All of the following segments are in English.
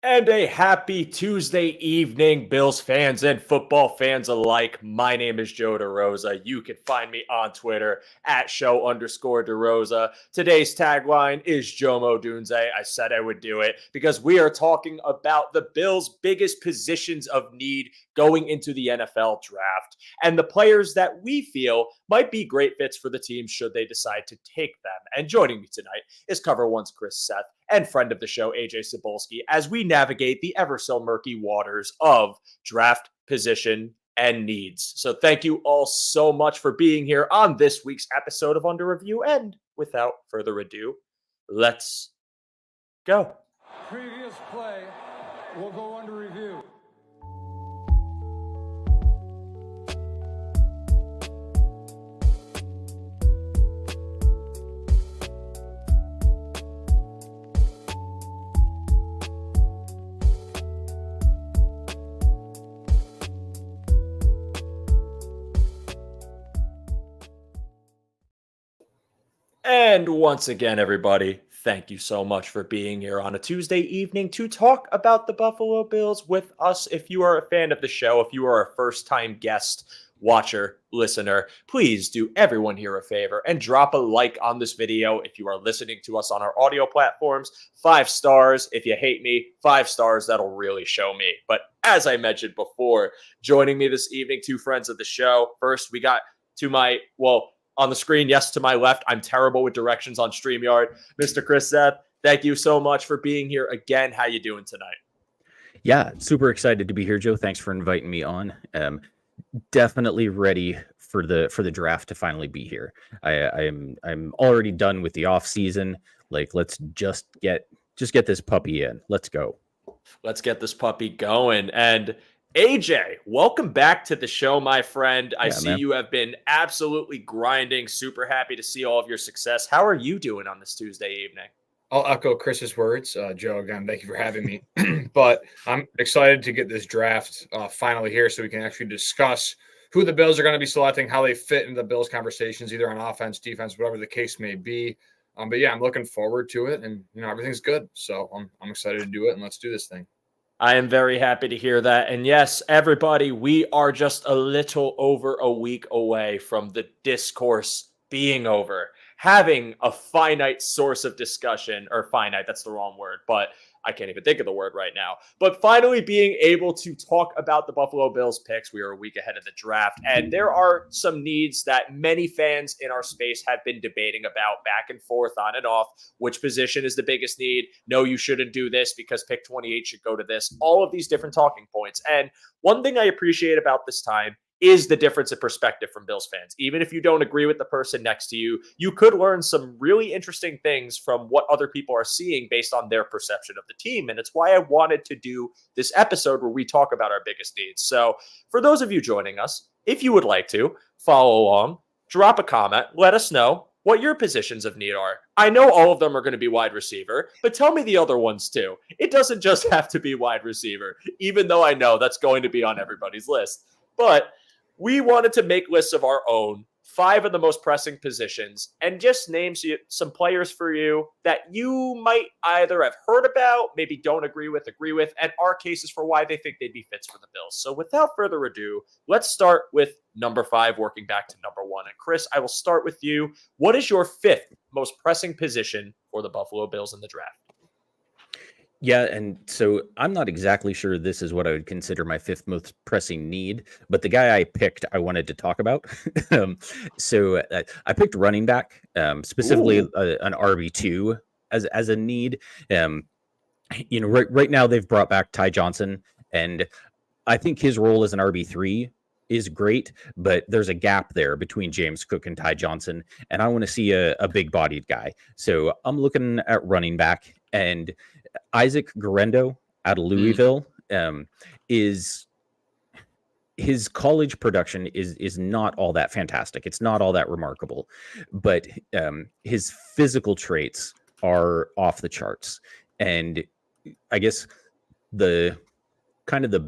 And a happy Tuesday evening, Bills fans and football fans alike. My name is Joe DeRosa. You can find me on Twitter at show_DeRosa. Today's tagline is Jomo Dunze. I said I would do it because we are talking about the Bills' biggest positions of need going into the NFL draft and the players that we feel might be great fits for the team should they decide to take them. And joining me tonight is Cover One's Chris Seth and friend of the show, Ajay Cybulski, as we navigate the ever so murky waters of draft position and needs. So thank you all so much for being here on this week's episode of Under Review. And without further ado, let's go. Previous play will go under review. And once again, everybody, thank you so much for being here on a Tuesday evening to talk about the Buffalo Bills with us. If you are a fan of the show, if you are a first-time guest, watcher, listener, please do everyone here a favor and drop a like on this video if you are listening to us on our audio platforms. 5 stars. If you hate me, 5 stars. That'll really show me. But as I mentioned before, joining me this evening, 2 friends of the show. First, we got to my, on the screen, yes, to my left. I'm terrible with directions on StreamYard. Mr. Chris Seth, thank you so much for being here again. How you doing tonight? Yeah, super excited to be here, Joe. Thanks for inviting me on. Definitely ready for the draft to finally be here. I'm already done with the off season. Like, let's just get this puppy in. Let's go. Let's get this puppy going. And AJ, welcome back to the show, my friend. I see you have been absolutely grinding. Super happy to see all of your success. How are you doing on this Tuesday evening? I'll echo Chris's words. Joe, again, thank you for having me. But I'm excited to get this draft finally here so we can actually discuss who the Bills are going to be selecting, how they fit into the Bills conversations, either on offense, defense, whatever the case may be. But yeah, I'm looking forward to it, and everything's good. So I'm excited to do it, and let's do this thing. I am very happy to hear that. And yes, everybody, we are just a little over a week away from the discourse being over. Having a finite source of discussion, or finite, that's the wrong word, but I can't even think of the word right now. But finally being able to talk about the Buffalo Bills picks. We are a week ahead of the draft, and there are some needs that many fans in our space have been debating about back and forth, on and off. Which position is the biggest need? No, you shouldn't do this because pick 28 should go to this. All of these different talking points. And one thing I appreciate about this time is the difference in perspective from Bills fans. Even if you don't agree with the person next to you, you could learn some really interesting things from what other people are seeing based on their perception of the team. And it's why I wanted to do this episode where we talk about our biggest needs. So for those of you joining us, if you would like to follow along, drop a comment, let us know what your positions of need are. I know all of them are going to be wide receiver, but tell me the other ones too. It doesn't just have to be wide receiver, even though I know that's going to be on everybody's list. But we wanted to make lists of our own, 5 of the most pressing positions, and just name some players for you that you might either have heard about, maybe don't agree with, and our cases for why they think they'd be fits for the Bills. So without further ado, let's start with number 5, working back to number 1. And Chris, I will start with you. What is your 5th most pressing position for the Buffalo Bills in the draft? Yeah, and so I'm not exactly sure this is what I would consider my 5th most pressing need, but the guy I picked, I wanted to talk about. So I picked running back, specifically an RB2 as a need. Right now they've brought back Ty Johnson, and I think his role as an RB3 is great, but there's a gap there between James Cook and Ty Johnson, and I want to see a big-bodied guy. So I'm looking at running back, and Isaac Guerendo out of Louisville is his college production is not all that fantastic. It's not all that remarkable, but his physical traits are off the charts. And I guess the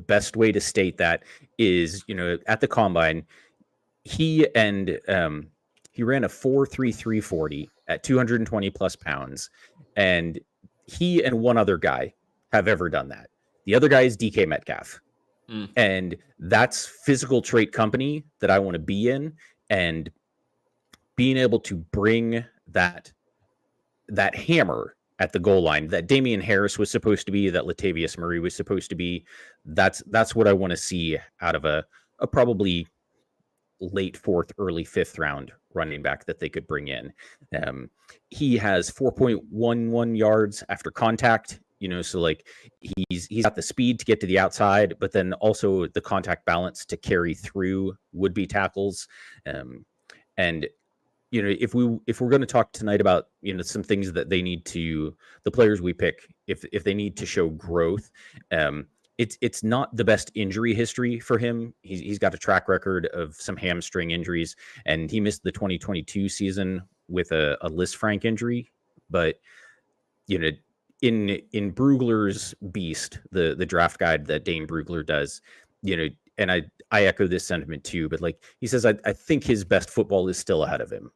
best way to state that is, at the combine, he ran a 4.33 40 at 220 plus pounds, and he and one other guy have ever done that. The other guy is DK Metcalf. And that's physical trait company that I want to be in, and being able to bring that hammer at the goal line that Damian Harris was supposed to be, that Latavius Murray was supposed to be. That's what I want to see out of a probably late 4th, early 5th round running back that they could bring in. He has 4.11 yards after contact. So like he's got the speed to get to the outside, but then also the contact balance to carry through would-be tackles. And if we're going to talk tonight about some things that they need to, the players we pick, if they need to show growth, it's not the best injury history for him. He's got a track record of some hamstring injuries, and he missed the 2022 season with a Lisfranc injury, but in Brugler's Beast, the draft guide that Dane Brugler does, and I echo this sentiment too, but like he says, I think his best football is still ahead of him.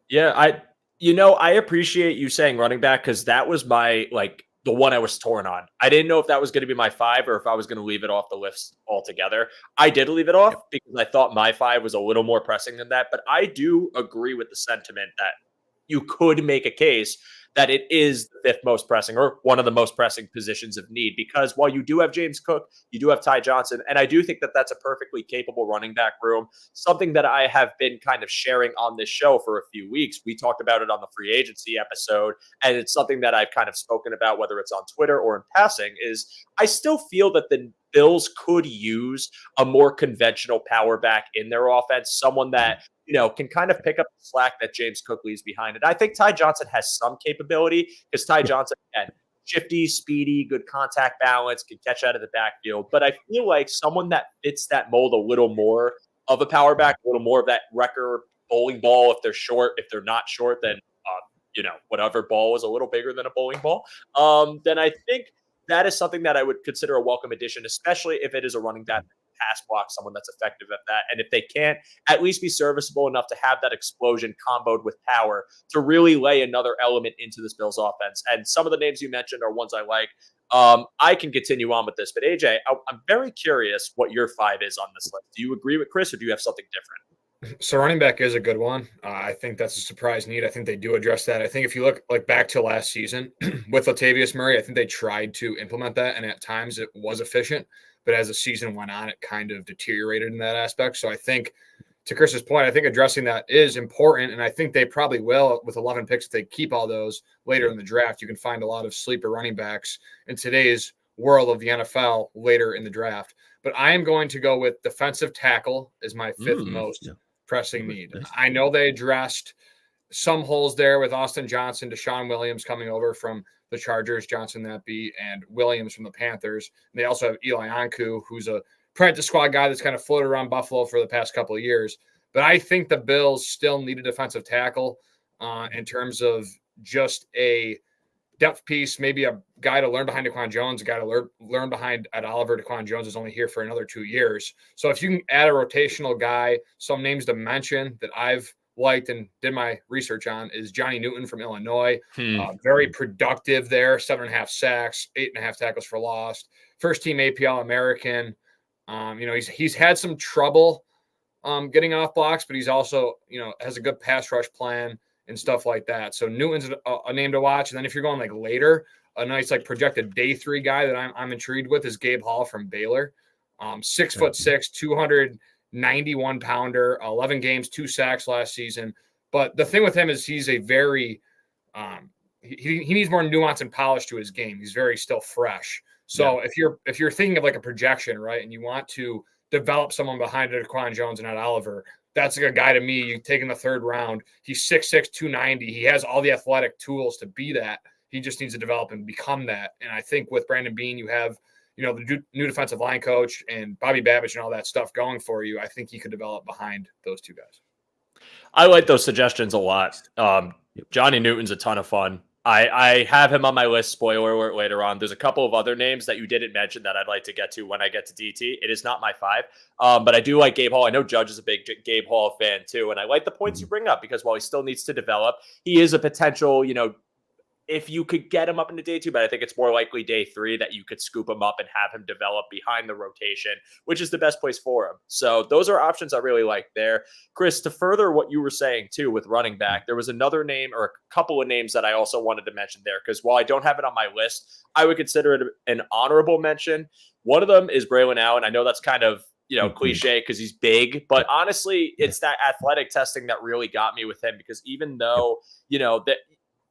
Yeah, I appreciate you saying running back, because that was my the one I was torn on. I didn't know if that was going to be my 5 or if I was going to leave it off the list altogether. I did leave it off because I thought my 5 was a little more pressing than that, but I do agree with the sentiment that you could make a case that it is the 5th most pressing, or one of the most pressing positions of need, because while you do have James Cook, you do have Ty Johnson, and I do think that that's a perfectly capable running back room, something that I have been kind of sharing on this show for a few weeks. We talked about it on the free agency episode, and it's something that I've kind of spoken about, whether it's on Twitter or in passing, is I still feel that the Bills could use a more conventional power back in their offense, someone that can kind of pick up the slack that James Cook leaves behind. And I think Ty Johnson has some capability, because Ty Johnson, again, shifty, speedy, good contact balance, can catch out of the backfield. But I feel like someone that fits that mold a little more of a power back, a little more of that wrecker bowling ball. If they're short, if they're not short, then, whatever ball is a little bigger than a bowling ball. Then I think that is something that I would consider a welcome addition, especially if it is a running back pass block, someone that's effective at that. And if they can't, at least be serviceable enough to have that explosion comboed with power to really lay another element into this Bills offense. And some of the names you mentioned are ones I like. I can continue on with this, but AJ, I'm very curious what your 5 is on this list. Do you agree with Chris, or do you have something different? So running back is a good one. I think that's a surprise need. I think they do address that. I think if you look back to last season with Latavius Murray, I think they tried to implement that, and at times it was efficient. But as the season went on, it kind of deteriorated in that aspect. So I think, to Chris's point, I think addressing that is important, and I think they probably will with 11 picks if they keep all those later in the draft. You can find a lot of sleeper running backs in today's world of the NFL later in the draft. But I am going to go with defensive tackle as my 5th most pressing need. I know they addressed some holes there with Austin Johnson, Deshaun Williams coming over from the Chargers, Johnson that be, and Williams from the Panthers. And they also have Eli Anku, who's a practice squad guy that's kind of floated around Buffalo for the past couple of years. But I think the Bills still need a defensive tackle in terms of just a depth piece, maybe a guy to learn behind Daquan Jones, a guy to learn behind Ed Oliver. Daquan Jones is only here for another 2 years. So if you can add a rotational guy, some names to mention that I've liked and did my research on is Johnny Newton from Illinois. Very productive there, 7.5 sacks, 8.5 tackles for loss. First team APL American. He's had some trouble getting off blocks, but he's also, has a good pass rush plan and stuff like that. So Newton's a name to watch. And then if you're going later, a nice projected day 3 guy that I'm intrigued with is Gabe Hall from Baylor. 6'6", 291 pounder, 11 games, 2 sacks last season. But the thing with him is he's a very he needs more nuance and polish to his game. He's very still fresh. So if you're thinking of a projection, right, and you want to develop someone behind Daquan Jones and Ed Oliver, that's a guy to me. You take in the 3rd round. He's 6'6", 290. He has all the athletic tools to be that. He just needs to develop and become that. And I think with Brandon Beane, you have the new defensive line coach and Bobby Babich and all that stuff going for you. I think he could develop behind those 2 guys. I like those suggestions a lot. Johnny Newton's a ton of fun. I have him on my list, spoiler alert, later on. There's a couple of other names that you didn't mention that I'd like to get to when I get to DT. It is not my 5, but I do like Gabe Hall. I know Judge is a big Gabe Hall fan too, and I like the points you bring up because while he still needs to develop, he is a potential, if you could get him up into day 2, but I think it's more likely day 3 that you could scoop him up and have him develop behind the rotation, which is the best place for him. So those are options I really like there. Chris, to further what you were saying too with running back, there was another name or a couple of names that I also wanted to mention there, because while I don't have it on my list, I would consider it an honorable mention. One of them is Braylon Allen. I know that's kind of cliche because he's big, but honestly, it's that athletic testing that really got me with him, because even though, that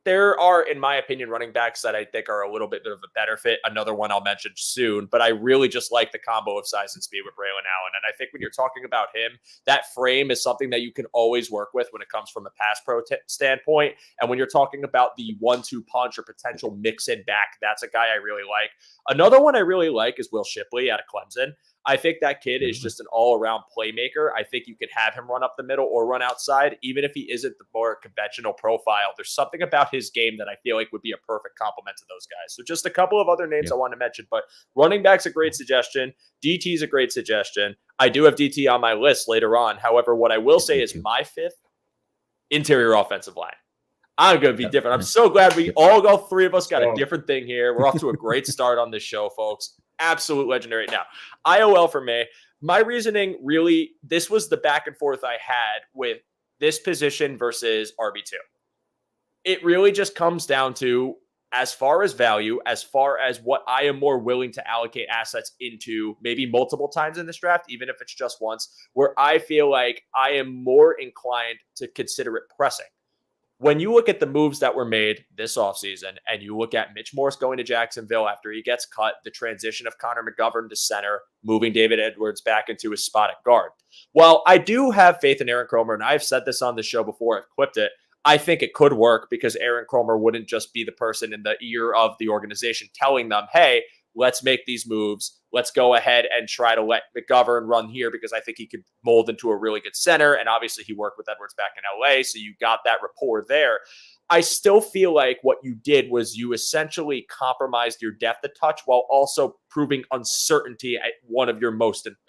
there are, in my opinion, running backs that I think are a little bit of a better fit. Another one I'll mention soon, but I really just like the combo of size and speed with Braylon Allen. And I think when you're talking about him, that frame is something that you can always work with when it comes from a pass pro standpoint. And when you're talking about the 1-2 punch or potential mix in back, that's a guy I really like. Another one I really like is Will Shipley out of Clemson. I think that kid is just an all-around playmaker. I think you could have him run up the middle or run outside, even if he isn't the more conventional profile. There's something about his game that I feel like would be a perfect complement to those guys. So just a couple of other names I want to mention, but running back's a great suggestion. DT is a great suggestion. I do have DT on my list later on. However, what I will say is my 5th, interior offensive line. I'm going to be different. I'm so glad we all 3 of us got a different thing here. We're off to a great start on this show, folks. Absolute legendary. Now, IOL for me, my reasoning really, this was the back and forth I had with this position versus RB2. It really just comes down to, as far as value, as far as what I am more willing to allocate assets into, maybe multiple times in this draft, even if it's just once, where I feel like I am more inclined to consider it pressing. When you look at the moves that were made this offseason and you look at Mitch Morse going to Jacksonville after he gets cut, the transition of Connor McGovern to center, moving David Edwards back into his spot at guard. While I do have faith in Aaron Kromer, and I've said this on the show before, I've clipped it, I think it could work because Aaron Kromer wouldn't just be the person in the ear of the organization telling them, hey, let's make these moves. Let's go ahead and try to let McGovern run here because I think he could mold into a really good center. And obviously he worked with Edwards back in LA. So you got that rapport there. I still feel like what you did was you essentially compromised your depth a touch while also proving uncertainty at one of your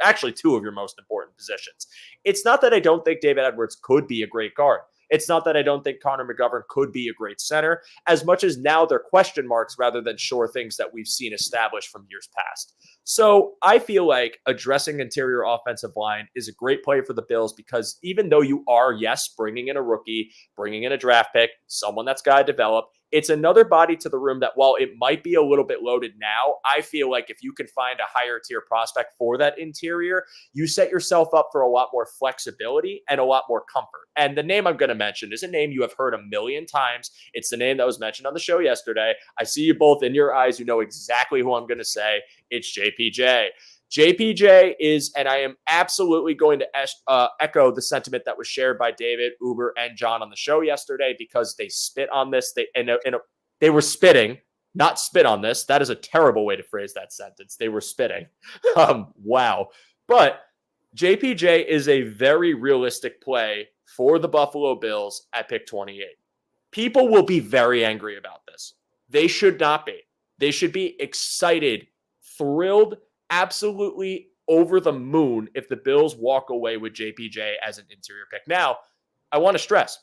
actually 2 of your most important positions. It's not that I don't think David Edwards could be a great guard. It's not that I don't think Connor McGovern could be a great center, as much as now they're question marks rather than sure things that we've seen established from years past. So I feel like addressing interior offensive line is a great play for the Bills because even though you are, yes, bringing in a rookie, bringing in a draft pick, someone that's got to develop, it's another body to the room that while it might be a little bit loaded now, I feel like if you can find a higher tier prospect for that interior, you set yourself up for a lot more flexibility and a lot more comfort. And the name I'm going to mention is a name you have heard a million times. It's the name that was mentioned on the show yesterday. I see you both in your eyes. You know exactly who I'm going to say. It's JPJ. JPJ is, and I am absolutely going to echo the sentiment that was shared by David, Uber, and John on the show yesterday because they spit on this. They were spitting, not spit on this. That is a terrible way to phrase that sentence. They were spitting. Wow. But JPJ is a very realistic play for the Buffalo Bills at pick 28. People will be very angry about this. They should not be. They should be excited, thrilled, absolutely over the moon if the Bills walk away with JPJ as an interior pick. Now, I want to stress,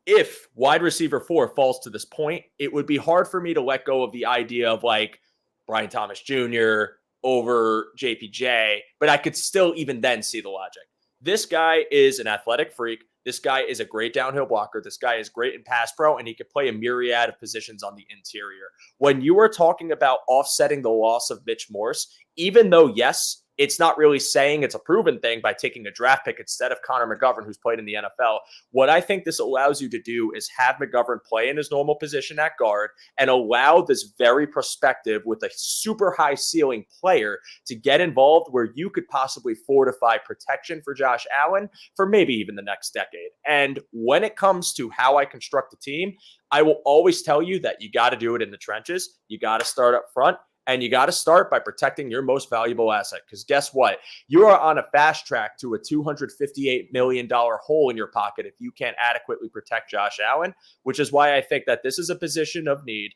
if wide receiver 4 falls to this point, it would be hard for me to let go of the idea of like Brian Thomas Jr. over JPJ, but I could still even then see the logic. This guy is an athletic freak. This guy is a great downhill blocker. This guy is great in pass pro, and he can play a myriad of positions on the interior. When you are talking about offsetting the loss of Mitch Morse, even though, yes, it's not really saying it's a proven thing by taking a draft pick instead of Connor McGovern, who's played in the NFL. What I think this allows you to do is have McGovern play in his normal position at guard and allow this very prospective with a super high ceiling player to get involved where you could possibly fortify protection for Josh Allen for maybe even the next decade. And when it comes to how I construct a team, I will always tell you that you got to do it in the trenches. You got to start up front. And you got to start by protecting your most valuable asset. Because guess what? You are on a fast track to a $258 million hole in your pocket if you can't adequately protect Josh Allen, which is why I think that this is a position of need.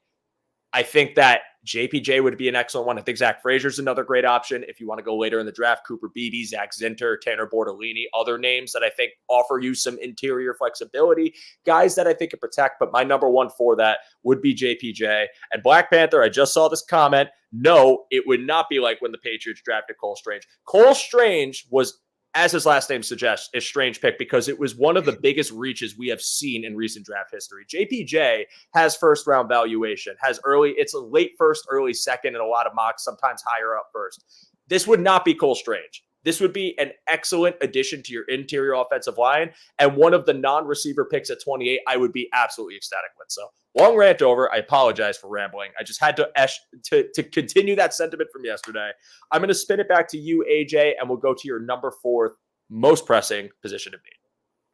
I think that JPJ would be an excellent one. I think Zach Frazier's another great option. If you want to go later in the draft, Cooper Beebe, Zach Zinter, Tanner Bortolini, other names that I think offer you some interior flexibility, guys that I think can protect. But my number one for that would be JPJ. And Black Panther, I just saw this comment. No, it would not be like when the Patriots drafted Cole Strange. Cole Strange was, as his last name suggests, a strange pick because it was one of the biggest reaches we have seen in recent draft history. JPJ has first round valuation, it's a late first, early second in a lot of mocks, sometimes higher up first. This would not be Cole Strange. This would be an excellent addition to your interior offensive line, and one of the non-receiver picks at 28 I would be absolutely ecstatic with. So long rant over. I apologize for rambling. I just had to continue that sentiment from yesterday. I'm going to spin it back to you, AJ, and we'll go to your number 4 most pressing position of need.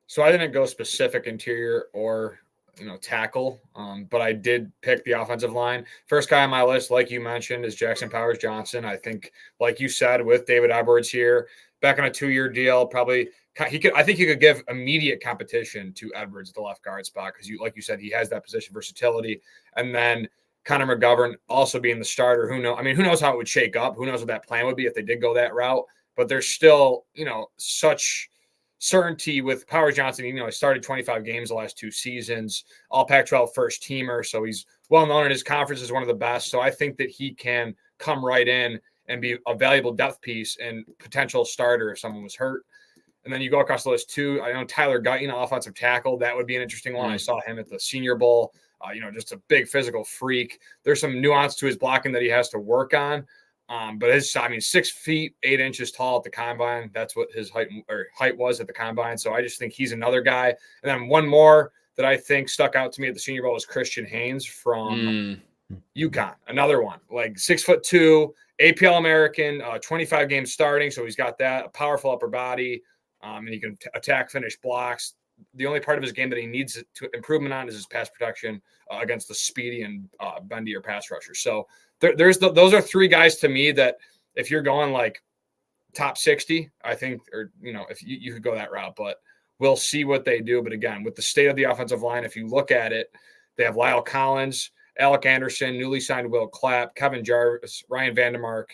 So I didn't go specific interior or tackle, but I did pick the offensive line. First guy on my list, like you mentioned, is Jackson Powers-Johnson. I think, like you said, with David Edwards here, back on a 2-year deal, probably I think he could give immediate competition to Edwards at the left guard spot because, like you said, he has that position versatility. And then Connor McGovern also being the starter. Who knows how it would shake up? Who knows what that plan would be if they did go that route? But there's still, such certainty with Powers-Johnson. He started 25 games the last 2 seasons, all Pac-12 first teamer. So he's well known in his conference as one of the best. So I think that he can come right in and be a valuable depth piece and potential starter if someone was hurt. And then you go across the list too. I know Tyler Guyton, offensive tackle. That would be an interesting one. I saw him at the Senior Bowl. Just a big physical freak. There's some nuance to his blocking that he has to work on. But 6 feet, 8 inches tall at the combine. That's what his height was at the combine. So I just think he's another guy. And then one more that I think stuck out to me at the Senior Bowl was Christian Haynes from UConn. Another one, like 6'2", APL American, 25 games starting. So he's got that, a powerful upper body, and he can attack, finish blocks. The only part of his game that he needs to improvement on is his pass protection against the speedy and bendier pass rusher. So those are 3 guys to me that if you're going like top 60, I think, or if you could go that route, but we'll see what they do. But again, with the state of the offensive line, if you look at it, they have Lyle Collins, Alec Anderson, newly signed Will Clapp, Kevin Jarvis, Ryan Vandermark,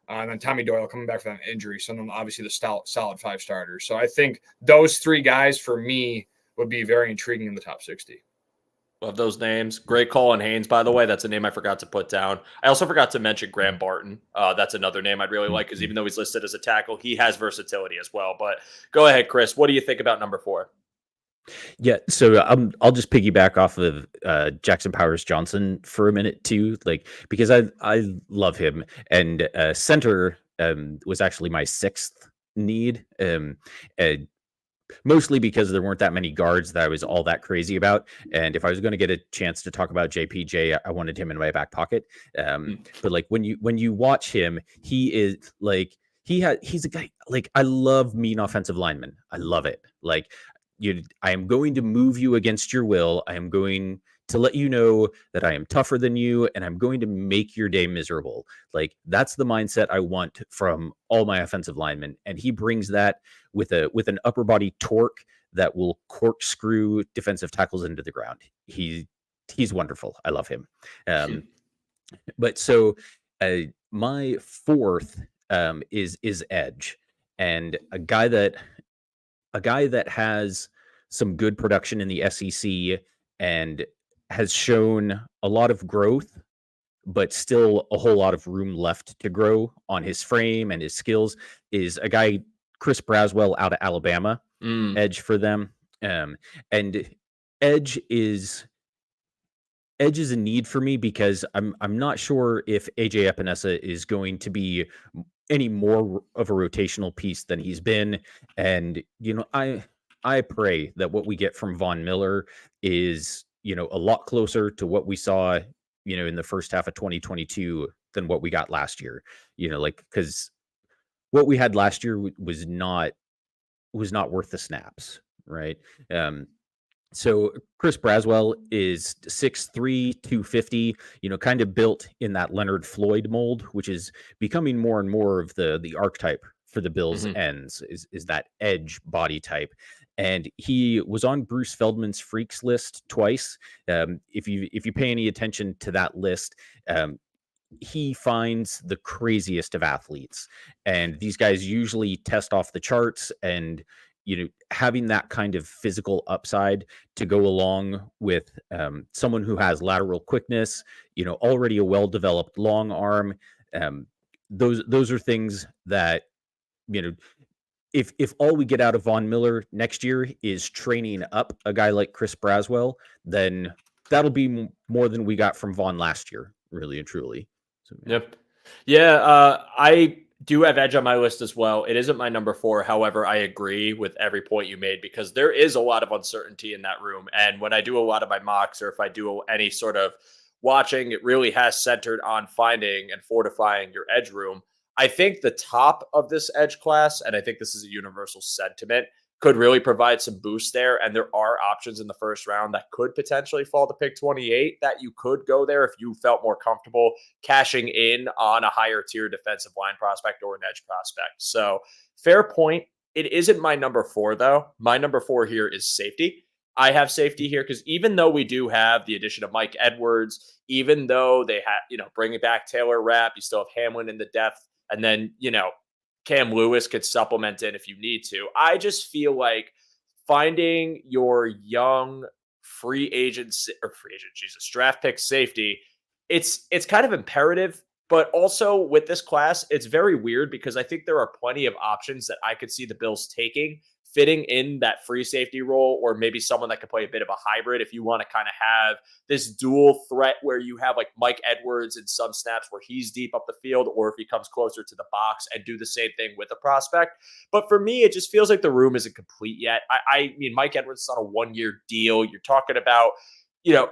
and then Tommy Doyle coming back from an injury. So then obviously the solid 5 starters. So I think those 3 guys for me would be very intriguing in the top 60. Love those names. Great call on Haynes, by the way. That's a name I forgot to put down. I also forgot to mention Graham Barton. That's another name I'd really like because even though he's listed as a tackle, he has versatility as well. But go ahead, Chris. What do you think about number 4? Yeah, so I'll just piggyback off of Jackson Powers-Johnson for a minute too, because I love him, and center was actually my 6th need, mostly because there weren't that many guards that I was all that crazy about, and if I was going to get a chance to talk about JPJ, I wanted him in my back pocket. But when you watch him, he is he's a guy I love mean offensive linemen. I love it. I am going to move you against your will. I am going to let you know that I am tougher than you, and I'm going to make your day miserable. That's the mindset I want from all my offensive linemen. And he brings that with an upper body torque that will corkscrew defensive tackles into the ground. He's wonderful. I love him. But so my 4th is edge, and a guy that has some good production in the SEC and has shown a lot of growth, but still a whole lot of room left to grow on his frame and his skills, is a guy, Chris Braswell out of Alabama, edge for them. And edge is a need for me because I'm not sure if AJ Epinesa is going to be any more of a rotational piece than he's been. And, I pray that what we get from Von Miller is, a lot closer to what we saw, in the first half of 2022 than what we got last year, because what we had last year was not worth the snaps. Right. So Chris Braswell is 6'3", 250, kind of built in that Leonard Floyd mold, which is becoming more and more of the archetype for the Bills ends is that edge body type. And he was on Bruce Feldman's freaks list twice. If you pay any attention to that list, he finds the craziest of athletes, and these guys usually test off the charts. And having that kind of physical upside to go along with someone who has lateral quickness, already a well-developed long arm, um, those are things that you know if all we get out of Von Miller next year is training up a guy like Chris Braswell, then that'll be more than we got from Von last year, really and truly. So, yeah. Yep. Yeah, I do have Edge on my list as well. It isn't my number 4. However, I agree with every point you made because there is a lot of uncertainty in that room. And when I do a lot of my mocks, or if I do any sort of watching, it really has centered on finding and fortifying your edge room. I think the top of this edge class, and I think this is a universal sentiment, could really provide some boost there. And there are options in the first round that could potentially fall to pick 28 that you could go there if you felt more comfortable cashing in on a higher tier defensive line prospect or an edge prospect. So fair point. It isn't my number 4, though. My number 4 here is safety. I have safety here because even though we do have the addition of Mike Edwards, even though they have, bringing back Taylor Rapp, you still have Hamlin in the depth. And then, Cam Lewis could supplement in if you need to. I just feel like finding your young draft pick safety, it's kind of imperative. But also with this class, it's very weird because I think there are plenty of options that I could see the Bills taking, fitting in that free safety role, or maybe someone that could play a bit of a hybrid if you want to kind of have this dual threat where you have like Mike Edwards in some snaps where he's deep up the field, or if he comes closer to the box and do the same thing with a prospect. But for me, it just feels like the room isn't complete yet. I mean, Mike Edwards is on a 1-year deal. You're talking about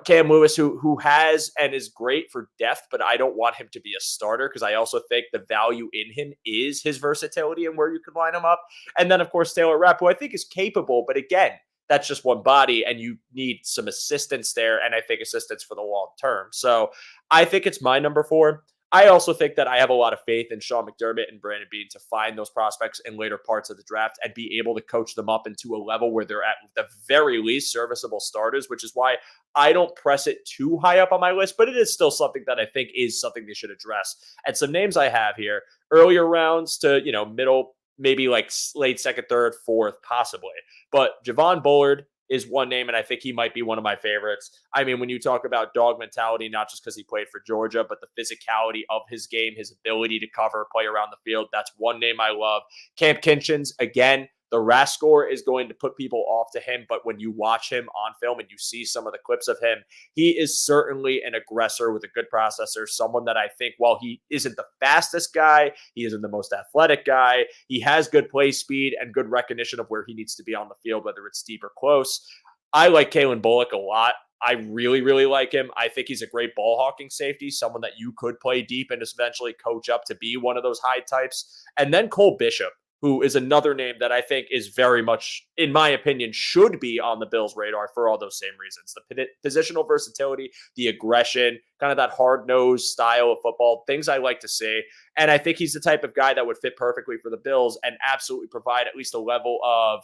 Cam Lewis, who has and is great for depth, but I don't want him to be a starter because I also think the value in him is his versatility and where you can line him up. And then, of course, Taylor Rapp, who I think is capable, but again, that's just one body and you need some assistance there, and I think assistance for the long term. So I think it's my number 4. I also think that I have a lot of faith in Sean McDermott and Brandon Beane to find those prospects in later parts of the draft and be able to coach them up into a level where they're at the very least serviceable starters, which is why I don't press it too high up on my list, but it is still something that I think is something they should address. And some names I have here, earlier rounds to, middle, maybe like late second, third, fourth, possibly. But Javon Bullard is one name, and I think he might be one of my favorites. I mean, when you talk about dog mentality, not just because he played for Georgia, but the physicality of his game, his ability to cover, play around the field, that's one name I love. Cam Kinchins, again, the RAS score is going to put people off to him, but when you watch him on film and you see some of the clips of him, he is certainly an aggressor with a good processor, someone that I think, while he isn't the fastest guy, he isn't the most athletic guy, he has good play speed and good recognition of where he needs to be on the field, whether it's deep or close. I like Kalen Bullock a lot. I really, really like him. I think he's a great ball hawking safety, someone that you could play deep and eventually coach up to be one of those high types. And then Cole Bishop, who is another name that I think is very much, in my opinion, should be on the Bills' radar for all those same reasons. The positional versatility, the aggression, kind of that hard-nosed style of football, things I like to see. And I think he's the type of guy that would fit perfectly for the Bills and absolutely provide at least a level of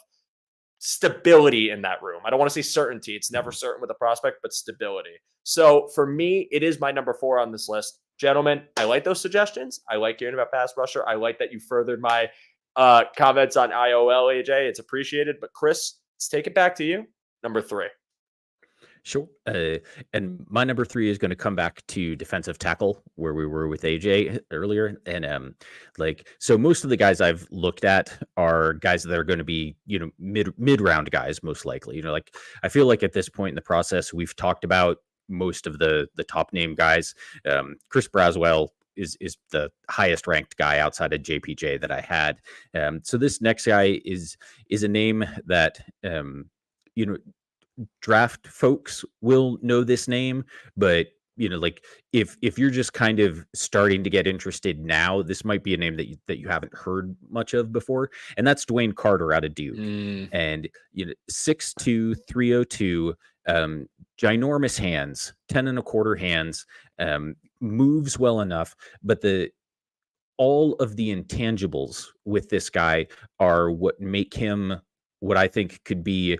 stability in that room. I don't want to say certainty. It's never certain with a prospect, but stability. So for me, it is my number 4 on this list. Gentlemen, I like those suggestions. I like hearing about pass rusher. I like that you furthered my comments on IOL, AJ. It's appreciated. But Chris, let's take it back to you. Number 3. Sure. And my number 3 is going to come back to defensive tackle, where we were with AJ earlier. And so most of the guys I've looked at are guys that are going to be, mid round guys, most likely. I feel like at this point in the process, we've talked about most of the top name guys. Chris Braswell is the highest ranked guy outside of JPJ that I had. So this next guy is a name that, draft folks will know this name, but if you're just kind of starting to get interested now, this might be a name that you haven't heard much of before. And that's Dwayne Carter out of Duke. And 6'2", 302, ginormous hands, 10 1/4 hands, moves well enough, but all of the intangibles with this guy are what make him what I think could be,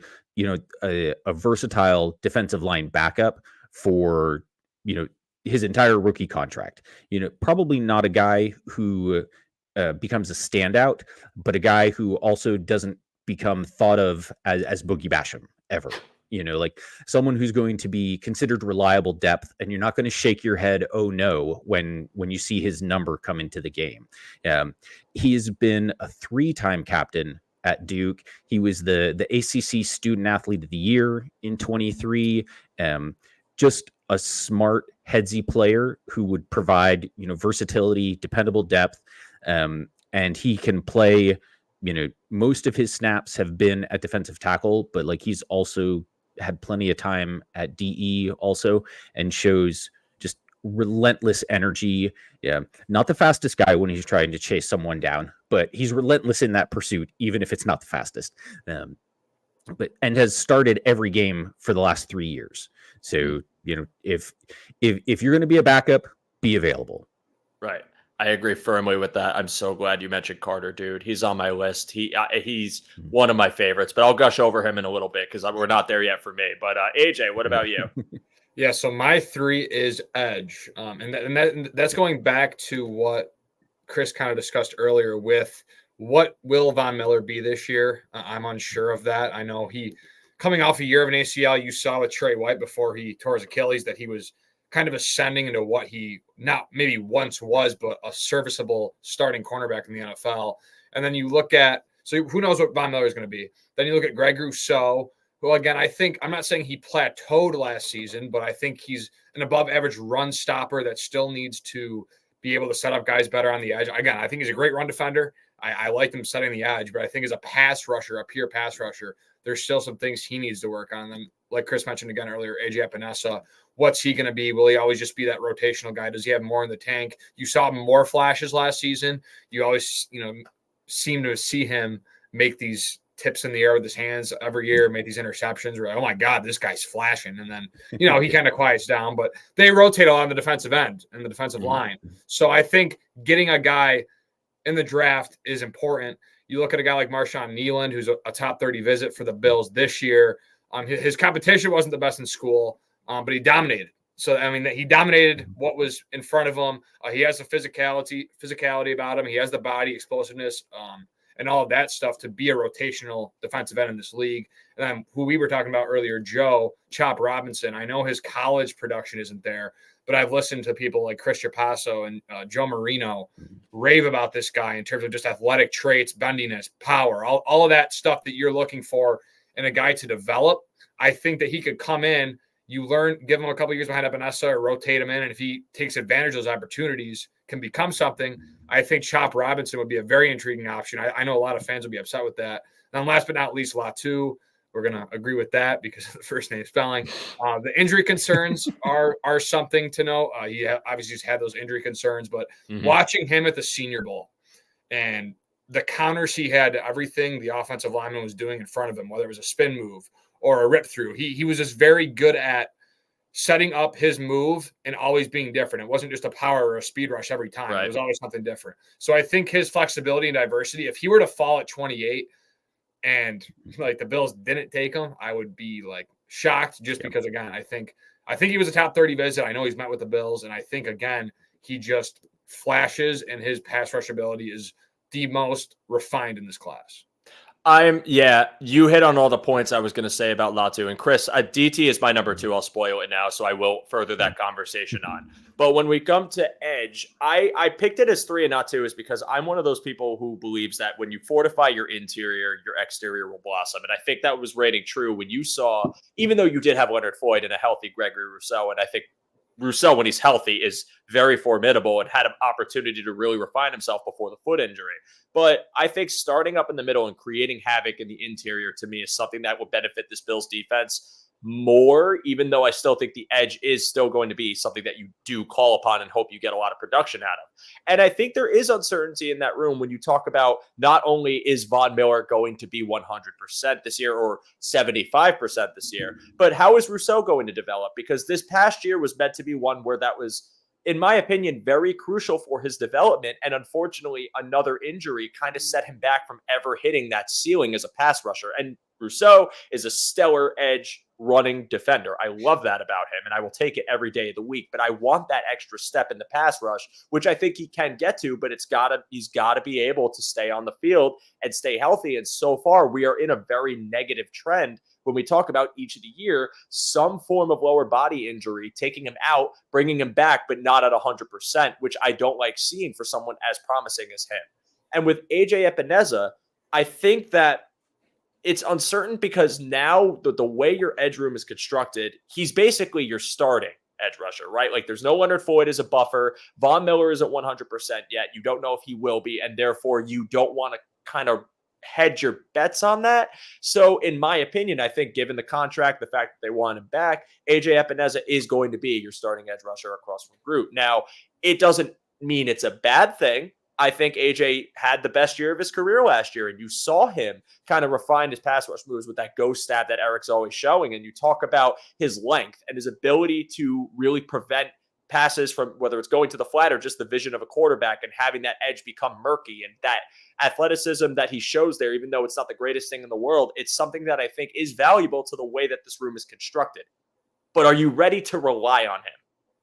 a versatile defensive line backup for, his entire rookie contract. Probably not a guy who becomes a standout, but a guy who also doesn't become thought of as Boogie Basham ever. Like someone who's going to be considered reliable depth, and you're not going to shake your head, oh no, when you see his number come into the game. He has been a 3-time captain at Duke. He was the ACC Student Athlete of the Year in 23. Just a smart, headsy player who would provide, versatility, dependable depth, and he can play. Most of his snaps have been at defensive tackle, but like he's also had plenty of time at DE also, and shows just relentless energy. Yeah, not the fastest guy when he's trying to chase someone down, but he's relentless in that pursuit, even if it's not the fastest. And has started every game for the last 3 years. So, if you're going to be a backup, be available. Right. I agree firmly with that. I'm so glad you mentioned Carter, dude. He's on my list. He's one of my favorites, but I'll gush over him in a little bit because we're not there yet for me. But AJ, what about you? Yeah, so my 3 is edge, and that's going back to what Chris kind of discussed earlier with what will Von Miller be this year. I'm unsure of that. I know he coming off a year of an ACL. You saw with Trey White before he tore his Achilles that he was kind of ascending into what he not maybe once was, but a serviceable starting cornerback in the NFL. And then you look at, so who knows what Von Miller is going to be. Then you look at Greg Rousseau, who again, I'm not saying he plateaued last season, but I think he's an above average run stopper that still needs to be able to set up guys better on the edge. Again, I think he's a great run defender. I like him setting the edge, but I think as a pass rusher, a pure pass rusher, there's still some things he needs to work on. And like Chris mentioned again earlier, AJ Epinesa, what's he going to be? Will he always just be that rotational guy? Does he have more in the tank? You saw more flashes last season. You always, seem to see him make these tips in the air with his hands every year, make these interceptions. We're like, oh my God, this guy's flashing. And then, he kind of quiets down, but they rotate a lot on the defensive end and the defensive line. So I think getting a guy in the draft is important. You look at a guy like Marshawn Nealand, who's a top 30 visit for the Bills this year. His competition wasn't the best in school, but he dominated. So, he dominated what was in front of him. He has the physicality about him. He has the body, explosiveness, and all of that stuff to be a rotational defensive end in this league. And then who we were talking about earlier, Joe Chop Robinson. I know his college production isn't there, but I've listened to people like Chris Trapasso and Joe Marino rave about this guy in terms of just athletic traits, bendiness, power, all of that stuff that you're looking for in a guy to develop. I think that he could come in, you learn, give him a couple years behind Epinesa or rotate him in, and if he takes advantage of those opportunities, can become something. I think Chop Robinson would be a very intriguing option. I know a lot of fans will be upset with that. And last but not least, Latu. We're going to agree with that because of the first name spelling. The injury concerns are something to know. He obviously has had those injury concerns, but watching him at the Senior Bowl and the counters he had to everything the offensive lineman was doing in front of him, whether it was a spin move or a rip through, he was just very good at setting up his move and always being different. It wasn't just a power or a speed rush every time. Right. It was always something different. So I think his flexibility and diversity, if he were to fall at 28 and like the Bills didn't take him, I would be like shocked just because, again, I think he was a top 30 visit. I know he's met with the Bills. And I think, again, he just flashes and his pass rush ability is the most refined in this class. You hit on all the points I was going to say about Latu. And Chris, DT is my number 2. I'll spoil it now, so I will further that conversation on. But when we come to edge, I picked it as 3 and not 2 is because I'm one of those people who believes that when you fortify your interior, your exterior will blossom. And I think that was reigning true when you saw, even though you did have Leonard Floyd and a healthy Gregory Rousseau, and I think Rousseau, when he's healthy, is very formidable and had an opportunity to really refine himself before the foot injury. But I think starting up in the middle and creating havoc in the interior, to me, is something that will benefit this Bills defense more, even though I still think the edge is still going to be something that you do call upon and hope you get a lot of production out of. And I think there is uncertainty in that room when you talk about not only is Von Miller going to be 100% this year or 75% this year, but how is Rousseau going to develop? Because this past year was meant to be one where that was, in my opinion, very crucial for his development. And unfortunately, another injury kind of set him back from ever hitting that ceiling as a pass rusher. And Rousseau is a stellar edge running defender. I love that about him, and I will take it every day of the week. But I want that extra step in the pass rush, which I think he can get to, but he's got to be able to stay on the field and stay healthy. And so far, we are in a very negative trend when we talk about each of the year, some form of lower body injury, taking him out, bringing him back, but not at 100%, which I don't like seeing for someone as promising as him. And with AJ Epineza, I think that it's uncertain because now the way your edge room is constructed, he's basically your starting edge rusher, right? Like there's no Leonard Floyd as a buffer. Von Miller isn't 100% yet. You don't know if he will be, and therefore you don't want to kind of hedge your bets on that. So in my opinion, I think given the contract, the fact that they want him back, AJ Epineza is going to be your starting edge rusher across from Groot. Now, it doesn't mean it's a bad thing. I think AJ had the best year of his career last year, and you saw him kind of refine his pass rush moves with that ghost stab that Eric's always showing. And you talk about his length and his ability to really prevent passes from whether it's going to the flat or just the vision of a quarterback and having that edge become murky. And that athleticism that he shows there, even though it's not the greatest thing in the world, it's something that I think is valuable to the way that this room is constructed. But are you ready to rely on him?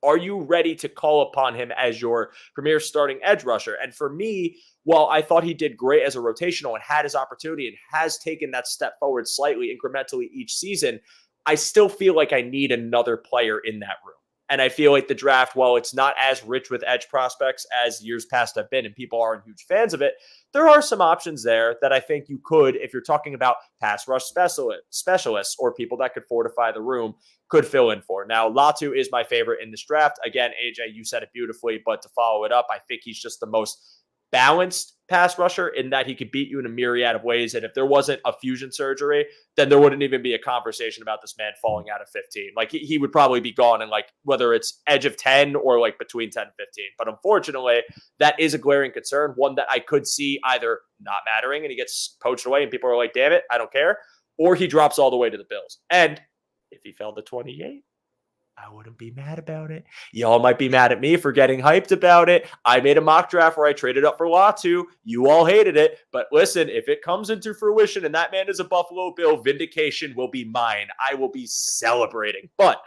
Are you ready to call upon him as your premier starting edge rusher? And for me, while I thought he did great as a rotational and had his opportunity and has taken that step forward slightly incrementally each season, I still feel like I need another player in that room. And I feel like the draft, while it's not as rich with edge prospects as years past have been, and people aren't huge fans of it, there are some options there that I think you could, if you're talking about pass rush specialists or people that could fortify the room, could fill in for. Now, Latu is my favorite in this draft. Again, AJ, you said it beautifully, but to follow it up, I think he's just the most balanced pass rusher in that he could beat you in a myriad of ways. And if there wasn't a fusion surgery, then there wouldn't even be a conversation about this man falling out of 15. Like he would probably be gone in like whether it's edge of 10 or like between 10 and 15. But unfortunately, that is a glaring concern, one that I could see either not mattering and he gets poached away and people are like, damn it, I don't care. Or he drops all the way to the Bills. And if he fell to 28, I wouldn't be mad about it. Y'all might be mad at me for getting hyped about it. I made a mock draft where I traded up for Latu. You all hated it. But listen, if it comes into fruition and that man is a Buffalo Bill, vindication will be mine. I will be celebrating. But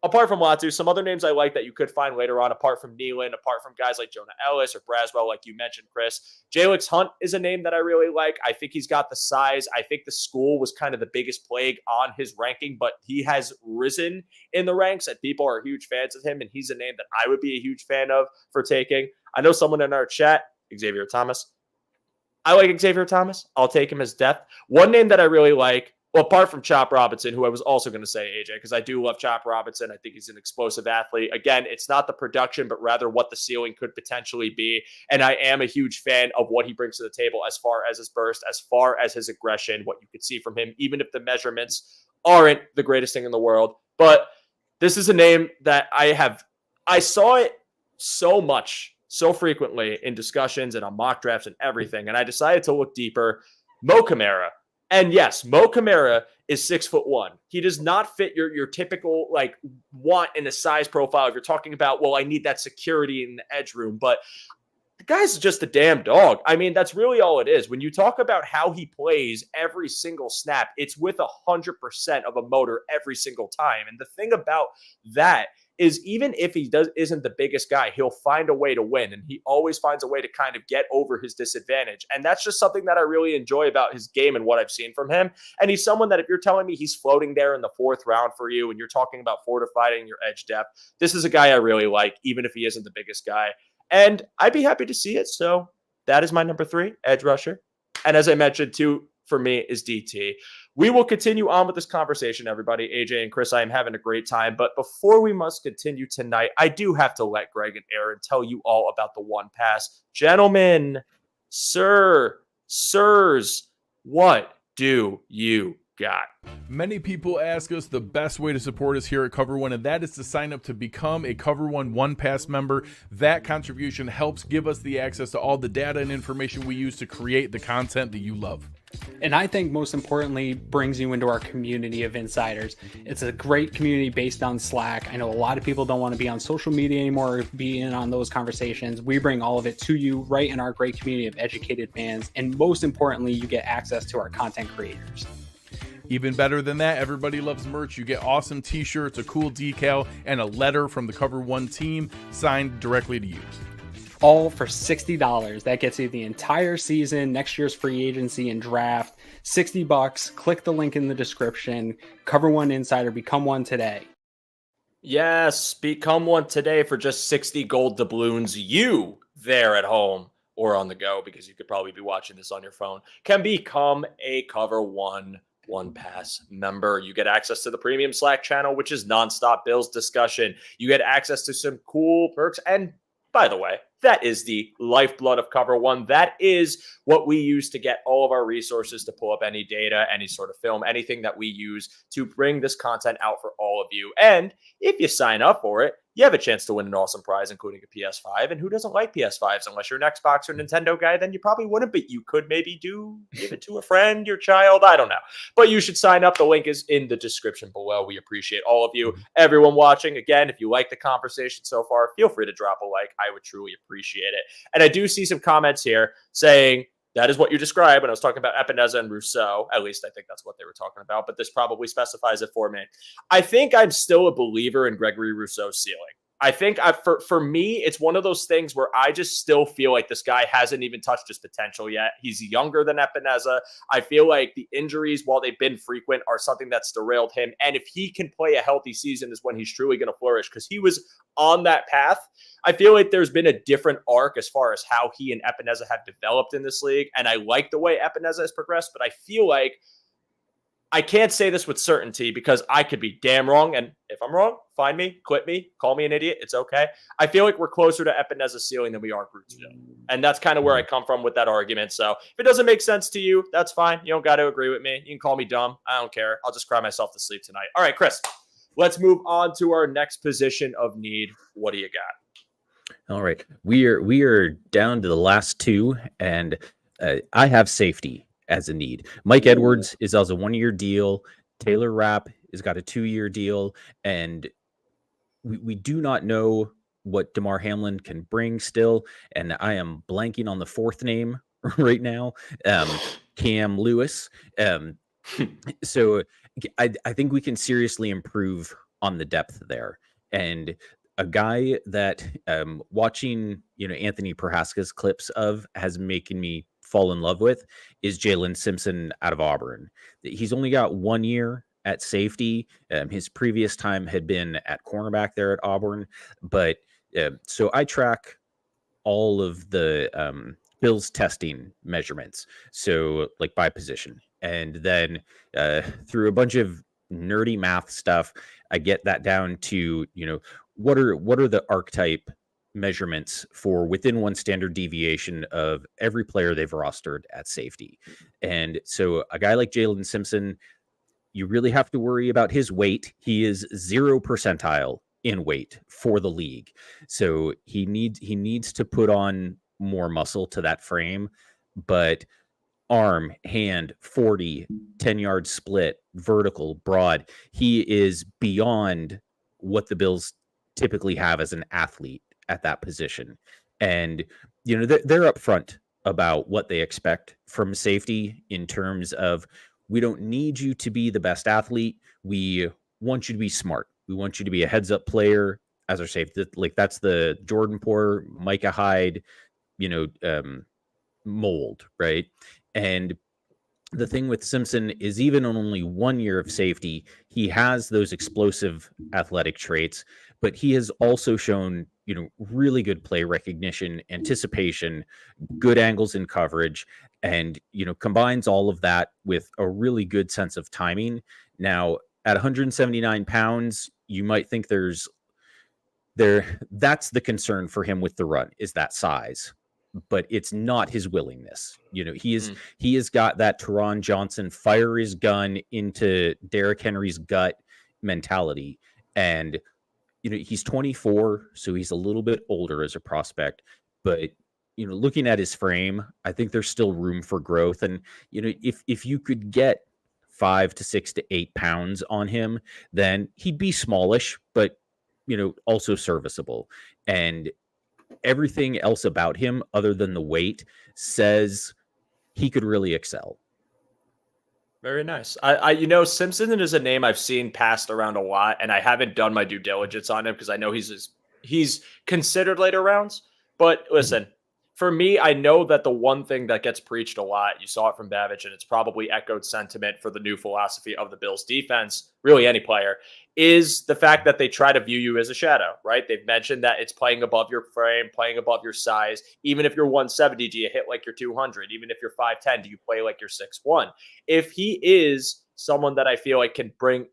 apart from Latu, some other names I like that you could find later on, apart from Nealon, apart from guys like Jonah Ellis or Braswell, like you mentioned, Chris. Jalix Hunt is a name that I really like. I think he's got the size. I think the school was kind of the biggest plague on his ranking, but he has risen in the ranks and people are huge fans of him, and he's a name that I would be a huge fan of for taking. I know someone in our chat, Xavier Thomas. I like Xavier Thomas. I'll take him as depth. One name that I really like, well, apart from Chop Robinson, who I was also going to say AJ, because I do love Chop Robinson. I think he's an explosive athlete. Again, it's not the production, but rather what the ceiling could potentially be. And I am a huge fan of what he brings to the table as far as his burst, as far as his aggression, what you could see from him, even if the measurements aren't the greatest thing in the world. But this is a name that I saw it so frequently in discussions and on mock drafts and everything. And I decided to look deeper. Mo Camara. And yes, Mo Camara is 6'1". He does not fit your typical like want in a size profile. If you're talking about, well, I need that security in the edge room, but the guy's just a damn dog. I mean, that's really all it is. When you talk about how he plays every single snap, it's with 100% of a motor every single time. And the thing about that is even if he isn't the biggest guy, he'll find a way to win. And he always finds a way to kind of get over his disadvantage. And that's just something that I really enjoy about his game and what I've seen from him. And he's someone that if you're telling me he's floating there in the 4th round for you and you're talking about fortifying your edge depth, this is a guy I really like, even if he isn't the biggest guy. And I'd be happy to see it. So that is my number 3, edge rusher. And as I mentioned, 2 for me is DT. We will continue on with this conversation, everybody. AJ and Chris, I am having a great time. But before we must continue tonight, I do have to let Greg and Aaron tell you all about the one pass. Gentlemen, sirs, what do you got? Many people ask us the best way to support us here at Cover One, and that is to sign up to become a Cover One Pass member. That contribution helps give us the access to all the data and information we use to create the content that you love. And I think most importantly, brings you into our community of insiders. It's a great community based on Slack. I know a lot of people don't want to be on social media anymore or be in on those conversations. We bring all of it to you right in our great community of educated fans. And most importantly, you get access to our content creators. Even better than that, everybody loves merch. You get awesome t-shirts, a cool decal, and a letter from the Cover One team signed directly to you. All for $60. That gets you the entire season, next year's free agency and draft. $60. Click the link in the description. Cover One Insider. Become one today. Yes, become one today for just 60 gold doubloons. You there at home or on the go, because you could probably be watching this on your phone, can become a Cover One Pass member. You get access to the premium Slack channel, which is nonstop Bills discussion. You get access to some cool perks. And by the way, that is the lifeblood of Cover One. That is what we use to get all of our resources to pull up any data, any sort of film, anything that we use to bring this content out for all of you. And if you sign up for it, you have a chance to win an awesome prize, including a PS5. And who doesn't like PS5s? Unless you're an Xbox or Nintendo guy, then you probably wouldn't, but you could maybe give it to a friend, your child. I don't know. But you should sign up. The link is in the description below. We appreciate all of you. Everyone watching, again, if you like the conversation so far, feel free to drop a like. I would truly appreciate it. And I do see some comments here saying, that is what you described when I was talking about Epineza and Rousseau. At least I think that's what they were talking about, but this probably specifies it for me. I think I'm still a believer in Gregory Rousseau's ceiling. I think for me, it's one of those things where I just still feel like this guy hasn't even touched his potential yet. He's younger than Epineza. I feel like the injuries, while they've been frequent, are something that's derailed him. And if he can play a healthy season is when he's truly going to flourish, because he was on that path. I feel like there's been a different arc as far as how he and Epineza have developed in this league. And I like the way Epineza has progressed, but I feel like I can't say this with certainty because I could be damn wrong. And if I'm wrong, find me, quit me, call me an idiot. It's okay. I feel like we're closer to Epineza's ceiling than we are Groot's ceiling. And that's kind of where I come from with that argument. So if it doesn't make sense to you, that's fine. You don't got to agree with me. You can call me dumb. I don't care. I'll just cry myself to sleep tonight. All right, Chris, let's move on to our next position of need. What do you got? All right. We are down to the last two, and I have safety as a need. Mike Edwards is on a 1-year deal. Taylor Rapp has got a 2-year deal, and we do not know what DeMar Hamlin can bring still. And I am blanking on the fourth name right now. Cam Lewis. So I think we can seriously improve on the depth there. And a guy that watching, Anthony Prohaska's clips of has making me fall in love with is Jalen Simpson out of Auburn. He's only got 1 year at safety. His previous time had been at cornerback there at Auburn. But so I track all of the Bills testing measurements. So like by position. And then through a bunch of nerdy math stuff, I get that down to, what are the archetype measurements for within one standard deviation of every player they've rostered at safety. And so a guy like Jalen Simpson, you really have to worry about his weight. He is 0 percentile in weight for the league. So he needs to put on more muscle to that frame, but arm, hand, 40, 10-yard split, vertical, broad. He is beyond what the Bills typically have as an athlete at that position. And, they're upfront about what they expect from safety in terms of, we don't need you to be the best athlete. We want you to be smart. We want you to be a heads up player as our safety. Like that's the Jordan Poore, Micah Hyde, mold, right? And the thing with Simpson is even on only 1 year of safety, he has those explosive athletic traits, but he has also shown, really good play recognition, anticipation, good angles in coverage, and, combines all of that with a really good sense of timing. Now, at 179 pounds, you might think that's the concern for him with the run, is that size. But it's not his willingness. He has got that Teron Johnson fire his gun into Derrick Henry's gut mentality. And, he's 24, so he's a little bit older as a prospect. But, looking at his frame, I think there's still room for growth. And, if you could get 5 to 6 to 8 pounds on him, then he'd be smallish, but, also serviceable. And everything else about him other than the weight says he could really excel. Very nice. Simpson is a name I've seen passed around a lot, and I haven't done my due diligence on him because I know he's considered later rounds. But Mhm. listen, for me, I know that the one thing that gets preached a lot, you saw it from Babbage, and it's probably echoed sentiment for the new philosophy of the Bills defense, really any player, is the fact that they try to view you as a shadow, right? They've mentioned that it's playing above your frame, playing above your size. Even if you're 170, do you hit like you're 200? Even if you're 5'10, do you play like you're 6'1? If he is someone that I feel like can bring,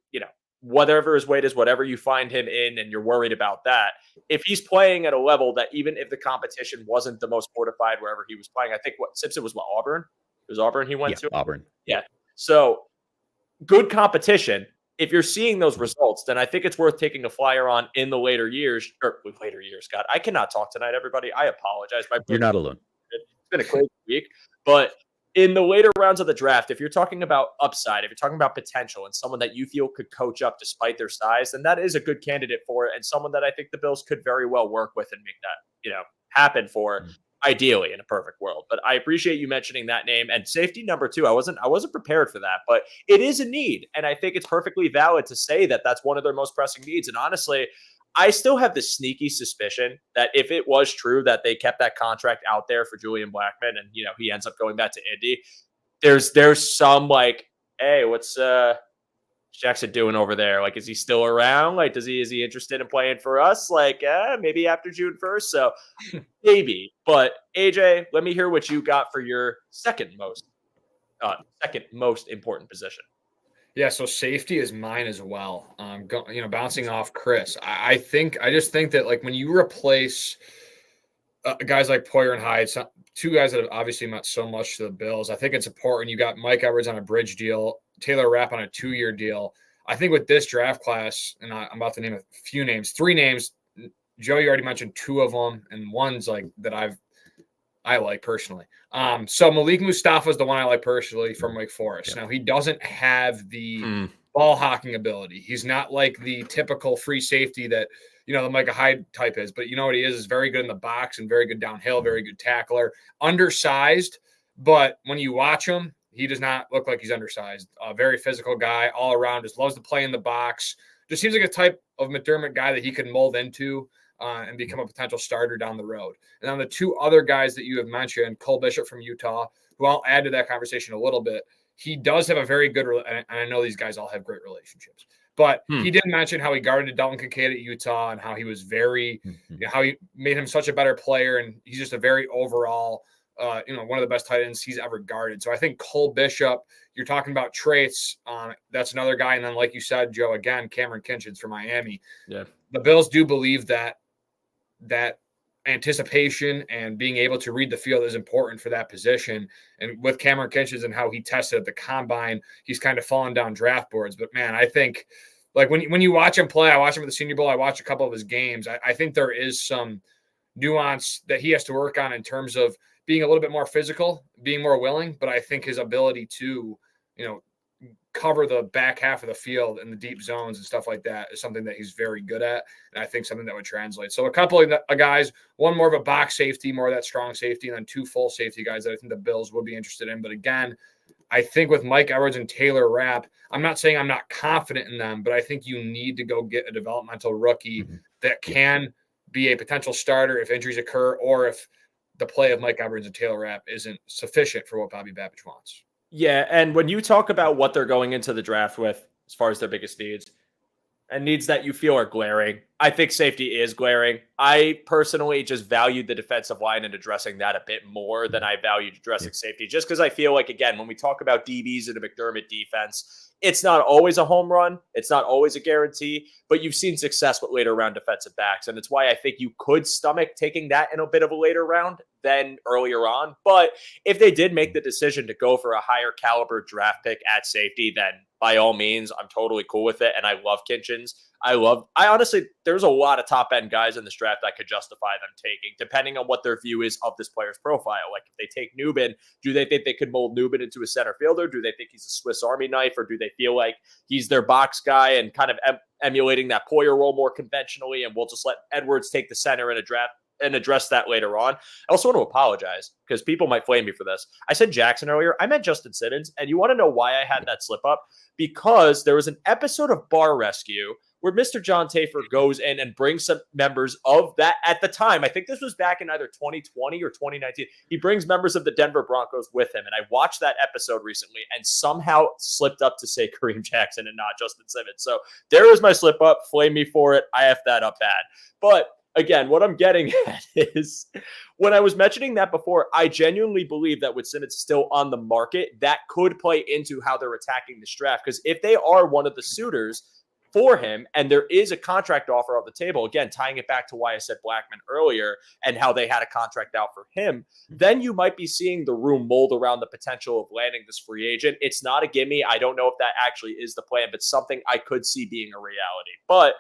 whatever his weight is, whatever you find him in, and you're worried about that, if he's playing at a level that even if the competition wasn't the most fortified wherever he was playing, I think what Simpson was Auburn? It was Auburn he went Yeah, to? Auburn. Yeah. So good competition. If you're seeing those results, then I think it's worth taking a flyer on in the later years. God, I cannot talk tonight, everybody. I apologize. My You're not alone. it's been a crazy week. But in the later rounds of the draft, if you're talking about upside, if you're talking about potential and someone that you feel could coach up despite their size, then that is a good candidate for it and someone that I think the Bills could very well work with and make that, happen for, Mm. ideally in a perfect world. But I appreciate you mentioning that name. And safety number 2, I wasn't prepared for that, but it is a need. And I think it's perfectly valid to say that that's one of their most pressing needs. And honestly, I still have this sneaky suspicion that if it was true that they kept that contract out there for Julian Blackmon and he ends up going back to Indy, there's some like, hey, what's Jackson doing over there? Like, is he still around? Like, is he interested in playing for us? Like, maybe after June 1st. So maybe. But AJ, let me hear what you got for your second most important position. Yeah, so safety is mine as well. Bouncing off Chris, I just think that like when you replace guys like Poyer and Hyde, two guys that have obviously meant so much to the Bills, I think it's important. You got Mike Edwards on a bridge deal, Taylor Rapp on a 2-year deal. I think with this draft class, and I'm about to name a few names, 3 names. Joe, you already mentioned 2 of them, and one's like that I like personally. So Malik Mustafa is the one I like personally from Wake Forest. Yeah. Now he doesn't have the ball hawking ability. He's not like the typical free safety that the Micah Hyde type is. But you know what he is very good in the box and very good downhill, very good tackler. Undersized, but when you watch him, he does not look like he's undersized. A very physical guy all around. Just loves to play in the box. Just seems like a type of McDermott guy that he could mold into. And become a potential starter down the road. And then the 2 other guys that you have mentioned, Cole Bishop from Utah, who I'll add to that conversation a little bit. He does have a very good, and I know these guys all have great relationships, but he did mention how he guarded Dalton Kincaid at Utah and how he was how he made him such a better player. And he's just a very overall, one of the best tight ends he's ever guarded. So I think Cole Bishop, you're talking about traits. That's another guy. And then, like you said, Joe, again, Cameron Kinchins from Miami. Yeah. The Bills do believe that anticipation and being able to read the field is important for that position. And with Cameron Kinchins and how he tested at the combine, he's kind of fallen down draft boards. But man, I think like when you watch him play, I watch him at the Senior Bowl, I watch a couple of his games. I think there is some nuance that he has to work on in terms of being a little bit more physical, being more willing. But I think his ability to, cover the back half of the field and the deep zones and stuff like that is something that he's very good at. And I think something that would translate. So a couple of guys, one more of a box safety, more of that strong safety, and then 2 full safety guys that I think the Bills would be interested in. But again, I think with Mike Edwards and Taylor Rapp, I'm not saying I'm not confident in them, but I think you need to go get a developmental rookie that can be a potential starter if injuries occur or if the play of Mike Edwards and Taylor Rapp isn't sufficient for what Bobby Babbage wants. Yeah, and when you talk about what they're going into the draft with as far as their biggest needs and needs that you feel are glaring, I think safety is glaring. I personally just valued the defensive line and addressing that a bit more than I valued addressing safety, just because I feel like, again, when we talk about DBs in a McDermott defense, it's not always a home run. It's not always a guarantee, but you've seen success with later round defensive backs. And it's why I think you could stomach taking that in a bit of a later round than earlier on. But if they did make the decision to go for a higher caliber draft pick at safety, then by all means, I'm totally cool with it. And I love Kinchins. I honestly, there's a lot of top end guys in this draft I could justify them taking, depending on what their view is of this player's profile. Like if they take Nubin, do they think they could mold Nubin into a center fielder? Do they think he's a Swiss Army knife, or do they feel like he's their box guy and kind of emulating that Poyer role more conventionally? And we'll just let Edwards take the center in a draft and address that later on. I also want to apologize because people might flame me for this. I said Jackson earlier. I meant Justin Simmons. And you want to know why I had that slip up? Because there was an episode of Bar Rescue where Mr. John Tafer goes in and brings some members of that at the time. I think this was back in either 2020 or 2019. He brings members of the Denver Broncos with him. And I watched that episode recently and somehow slipped up to say Kareem Jackson and not Justin Simmons. So there is my slip up. Flame me for it. I F that up bad. But again, what I'm getting at is when I was mentioning that before, I genuinely believe that with Simmons still on the market, that could play into how they're attacking this draft. Because if they are one of the suitors for him and there is a contract offer on the table, again, tying it back to why I said Blackman earlier and how they had a contract out for him, then you might be seeing the room mold around the potential of landing this free agent. It's not a gimme. I don't know if that actually is the plan, but something I could see being a reality. But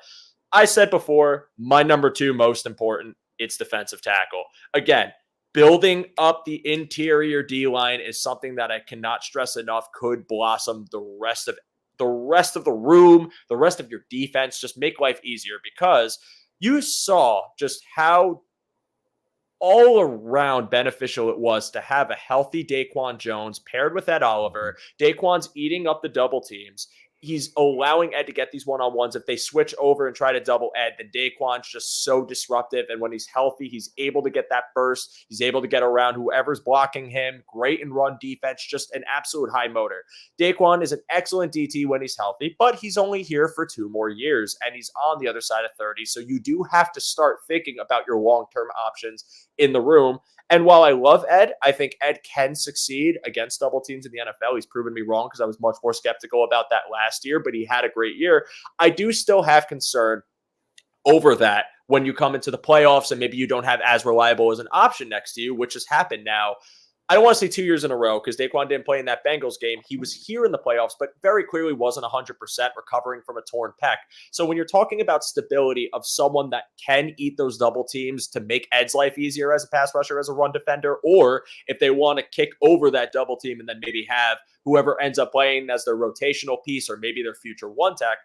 I said before, my number 2 most important, it's defensive tackle. Again, building up the interior D-line is something that I cannot stress enough could blossom the rest of the room, the rest of your defense, just make life easier, because you saw just how all around beneficial it was to have a healthy Daquan Jones paired with Ed Oliver. Daquan's eating up the double teams. He's allowing Ed to get these one-on-ones. If they switch over and try to double Ed, then Daquan's just so disruptive. And when he's healthy, he's able to get that burst. He's able to get around whoever's blocking him. Great in run defense, just an absolute high motor. Daquan is an excellent DT when he's healthy, but he's only here for 2 more years, and he's on the other side of 30. So you do have to start thinking about your long-term options in the room. And while I love Ed, I think Ed can succeed against double teams in the NFL. He's proven me wrong because I was much more skeptical about that last year, but he had a great year. I do still have concern over that when you come into the playoffs and maybe you don't have as reliable as an option next to you, which has happened now. I don't want to say 2 years in a row because Daquan didn't play in that Bengals game. He was here in the playoffs, but very clearly wasn't 100% recovering from a torn pec. So when you're talking about stability of someone that can eat those double teams to make Ed's life easier as a pass rusher, as a run defender, or if they want to kick over that double team and then maybe have whoever ends up playing as their rotational piece or maybe their future one tech,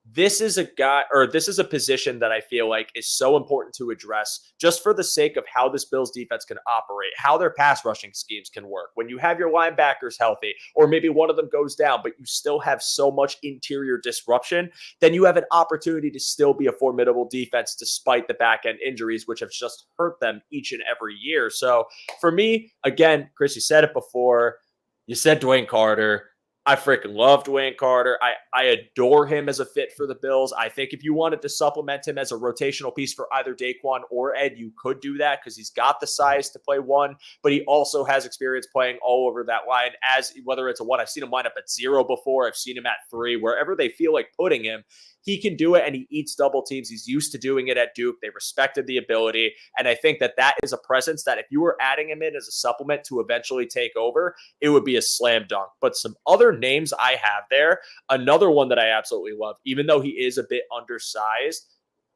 this is a position that I feel like is so important to address just for the sake of how this Bills defense can operate, how their pass rushing schemes can work. When you have your linebackers healthy, or maybe one of them goes down, but you still have so much interior disruption, then you have an opportunity to still be a formidable defense despite the back end injuries, which have just hurt them each and every year. So for me, again, Chris, you said it before. You said Dwayne Carter. I freaking love Dwayne Carter. I adore him as a fit for the Bills. I think if you wanted to supplement him as a rotational piece for either Daquan or Ed, you could do that because he's got the size to play one, but he also has experience playing all over that line, as whether it's a one. I've seen him line up at 0 before. I've seen him at 3. Wherever they feel like putting him, he can do it, and he eats double teams. He's used to doing it at Duke. They respected the ability, and I think that that is a presence that if you were adding him in as a supplement to eventually take over, it would be a slam dunk. But some other names I have there, another one that I absolutely love, even though he is a bit undersized,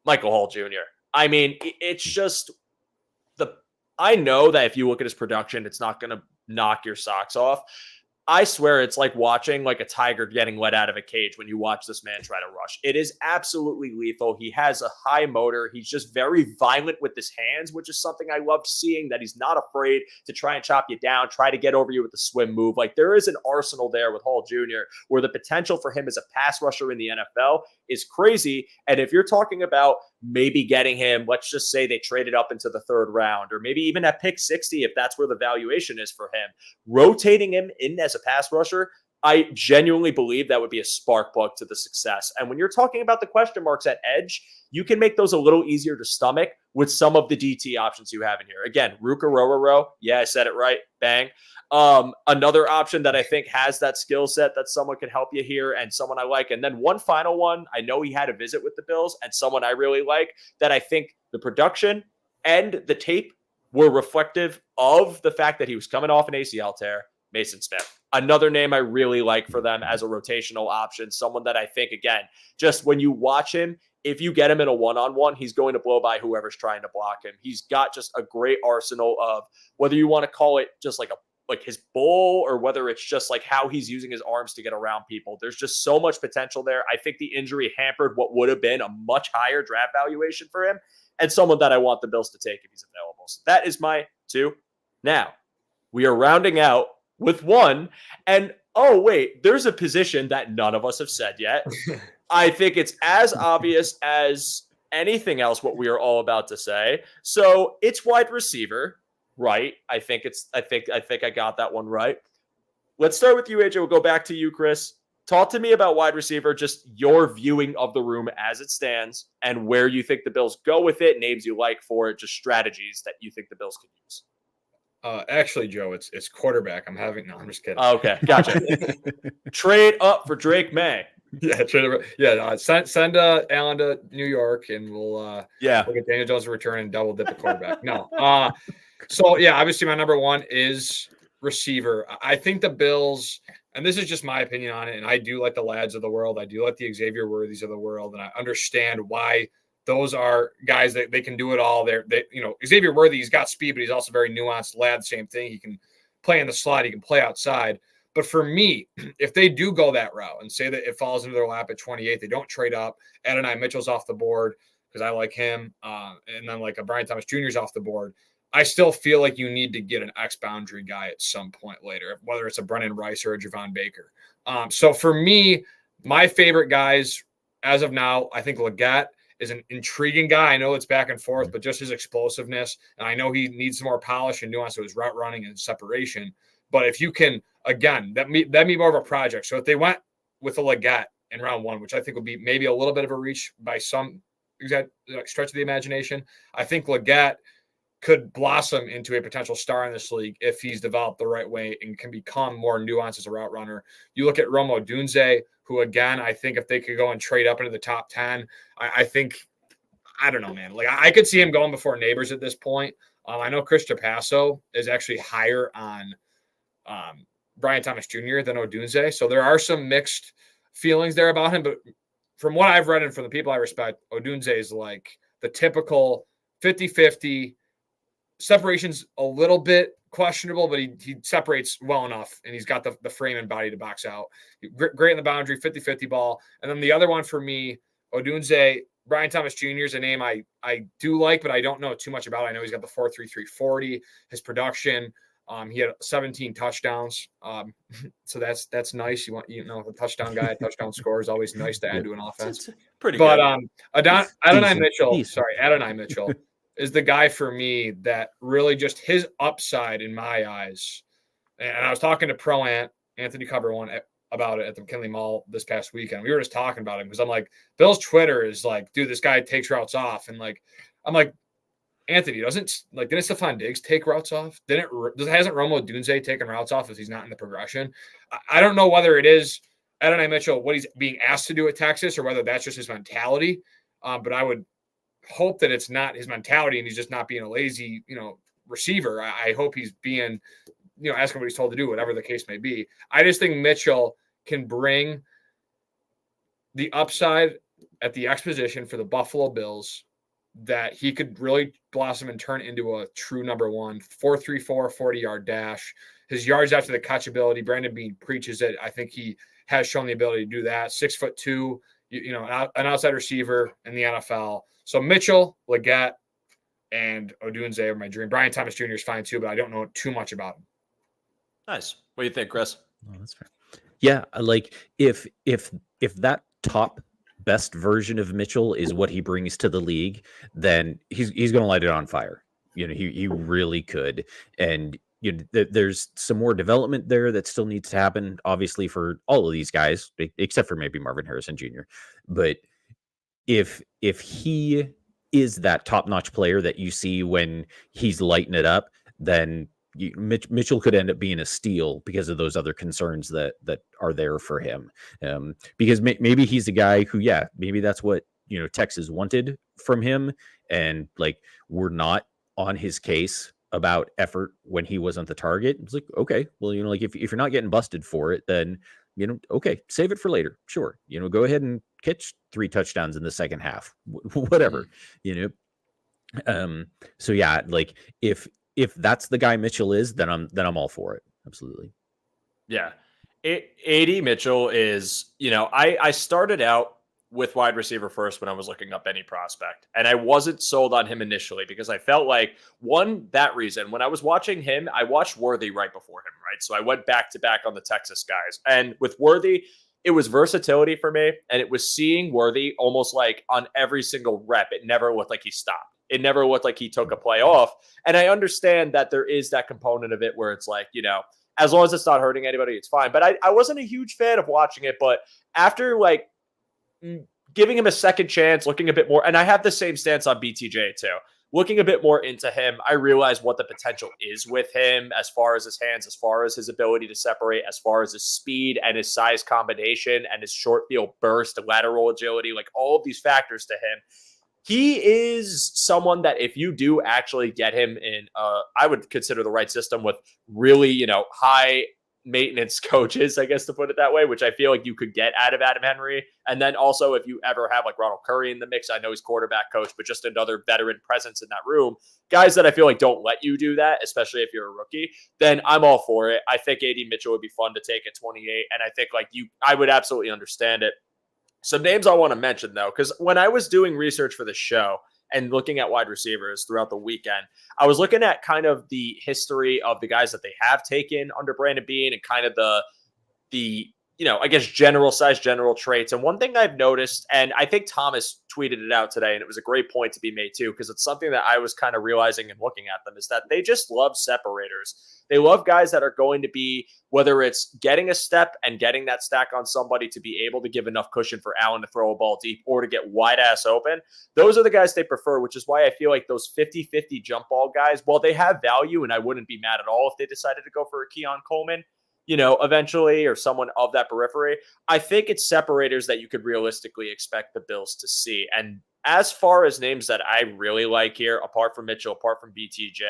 Michael Hall Jr. I mean, it's just I know that if you look at his production, it's not going to knock your socks off. I swear it's like watching like a tiger getting let out of a cage when you watch this man try to rush. It is absolutely lethal. He has a high motor. He's just very violent with his hands, which is something I loved seeing, that he's not afraid to try and chop you down, try to get over you with the swim move. Like, there is an arsenal there with Hall Jr. where the potential for him as a pass rusher in the NFL is crazy. And if you're talking about maybe getting him, let's just say they traded up into the 3rd round, or maybe even at pick 60, if that's where the valuation is for him, rotating him in as a pass rusher, I genuinely believe that would be a spark plug to the success. And when you're talking about the question marks at edge, you can make those a little easier to stomach with some of the DT options you have in here. Again, Ruka Rororo. Yeah, I said it right. Bang. Another option that I think has that skill set that someone can help you here, and someone I like. And then one final one, I know he had a visit with the Bills, and someone I really like that I think the production and the tape were reflective of the fact that he was coming off an ACL tear. Mason Smith, another name I really like for them as a rotational option, someone that I think, again, just when you watch him, if you get him in a one-on-one, he's going to blow by whoever's trying to block him. He's got just a great arsenal of, whether you want to call it just like his bull, or whether it's just like how he's using his arms to get around people. There's just so much potential there. I think the injury hampered what would have been a much higher draft valuation for him. and someone that I want the Bills to take if he's available. So that is my 2. Now, we are rounding out with 1. And, oh, wait, there's a position that none of us have said yet. I think it's as obvious as anything else what we are all about to say. So it's wide receiver, right? I think I got that one right. Let's start with you, AJ. We'll go back to you, Chris. Talk to me about wide receiver, just your viewing of the room as it stands and where you think the Bills go with it, names you like for it, just strategies that you think the Bills could use. Actually, Joe, it's quarterback. I'm just kidding. Okay, gotcha. Trade up for Drake May. Yeah, send Allen to New York, and we'll get Daniel Jones to return and double dip the quarterback. No, so yeah, obviously my number 1 is receiver. I think the Bills, and this is just my opinion on it, and I do like the Lads of the world. I do like the Xavier Worthies of the world, and I understand why those are guys that they can do it all. Xavier Worthy, he's got speed, but he's also very nuanced. Lad, same thing. He can play in the slot. He can play outside. But for me, if they do go that route and say that it falls into their lap at 28, they don't trade up. Adonai Mitchell's off the board because I like him. And then like a Brian Thomas Jr. is off the board. I still feel like you need to get an X boundary guy at some point later, whether it's a Brennan Rice or a Javon Baker. So for me, my favorite guys as of now, I think Leggett is an intriguing guy. I know it's back and forth, but just his explosiveness, and I know he needs some more polish and nuance to his route running and separation. But if you can, again, that'd be more of a project. So if they went with a Leggett in round 1, which I think would be maybe a little bit of a reach by some stretch of the imagination, I think Leggett could blossom into a potential star in this league if he's developed the right way and can become more nuanced as a route runner. You look at Rome Odunze, who, again, I think if they could go and trade up into the top 10, I think, I don't know, man. Like, I could see him going before Neighbors at this point. I know Chris Trapasso is actually higher on Brian Thomas Jr. than Odunze. So there are some mixed feelings there about him. But from what I've read and from the people I respect, Odunze is like the typical 50-50. Separation's a little bit questionable, but he separates well enough, and he's got the frame and body to box out. Great in the boundary, 50-50 ball. And then the other one for me, Odunze, Brian Thomas Jr. is a name I do like, but I don't know too much about. I know he's got the 4.33 40. His production, he had 17 touchdowns. So that's nice. You want, the touchdown guy, touchdown score is always nice to add to an offense. It's pretty but good. Adonai Mitchell is the guy for me that really just his upside in my eyes. And I was talking to Pro Anthony Cover One about it at the McKinley Mall this past weekend. We were just talking about him because I'm like, Bill's Twitter is like, dude, this guy takes routes off. And like, I'm like, Anthony, didn't Stephon Diggs take routes off? Hasn't Romo Odunze taken routes off if he's not in the progression? I don't know whether it is Adonai Mitchell, what he's being asked to do at Texas, or whether that's just his mentality. But I would hope that it's not his mentality and he's just not being a lazy, receiver. I hope he's being, asking what he's told to do, whatever the case may be. I just think Mitchell can bring the upside at the X position for the Buffalo Bills that he could really blossom and turn into a true number 1, 4.34, 40-yard dash. His yards after the catch ability, Brandon Beane preaches it. I think he has shown the ability to do that. 6'2", an outside receiver in the NFL. So Mitchell, Leggett, and Odunze are my dream. Brian Thomas Jr. is fine too, but I don't know too much about him. Nice. What do you think, Chris? Oh, that's fair. Yeah, like if that top best version of Mitchell is what he brings to the league, then he's going to light it on fire. He really could. And there's some more development there that still needs to happen, obviously, for all of these guys, except for maybe Marvin Harrison Jr. But if he is that top-notch player that you see when he's lighting it up, then Mitchell could end up being a steal because of those other concerns that are there for him. Because maybe he's a guy who, maybe that's what Texas wanted from him, and like we're not on his case about effort when he wasn't the target. It's like, okay, well, like if you're not getting busted for it, then okay, save it for later. Sure. Go ahead and catch 3 touchdowns in the second half, whatever, So yeah, like if that's the guy Mitchell is, then I'm all for it. Absolutely. Yeah. AD Mitchell is, I started out with wide receiver first when I was looking up any prospect. And I wasn't sold on him initially because I felt like, one, that reason. When I was watching him, I watched Worthy right before him, right? So I went back to back on the Texas guys. And with Worthy, it was versatility for me. And it was seeing Worthy almost like on every single rep. It never looked like he stopped. It never looked like he took a play off. And I understand that there is that component of it where it's like, you know, as long as it's not hurting anybody, it's fine. But I wasn't a huge fan of watching it. But after like giving him a second chance, looking a bit more, and I have the same stance on BTJ too. Looking a bit more into him, I realize what the potential is with him as far as his hands, as far as his ability to separate, as far as his speed and his size combination and his short field burst, lateral agility, like all of these factors to him. He is someone that if you do actually get him in, I would consider the right system with really, you know, high maintenance coaches, I guess, to put it that way, which I feel like you could get out of Adam Henry. And then also if you ever have like Ronald Curry in the mix, I know he's quarterback coach, but just another veteran presence in that room, guys that I feel like don't let you do that, especially if you're a rookie, then I'm all for it. I think AD Mitchell would be fun to take at 28. And I think like I would absolutely understand it. Some names I want to mention though, because when I was doing research for the show and looking at wide receivers throughout the weekend, I was looking at kind of the history of the guys that they have taken under Brandon Beane and kind of the you know, I guess general size, general traits. And one thing I've noticed, and I think Thomas tweeted it out today, and it was a great point to be made too, because it's something that I was kind of realizing and looking at them, is that they just love separators. They love guys that are going to be, whether it's getting a step and getting that stack on somebody to be able to give enough cushion for Allen to throw a ball deep or to get wide ass open. Those are the guys they prefer, which is why I feel like those 50-50 jump ball guys, while they have value, and I wouldn't be mad at all if they decided to go for a Keon Coleman, you know, eventually, or someone of that periphery, I think it's separators that you could realistically expect the Bills to see. And as far as names that I really like here, apart from Mitchell, apart from BTJ,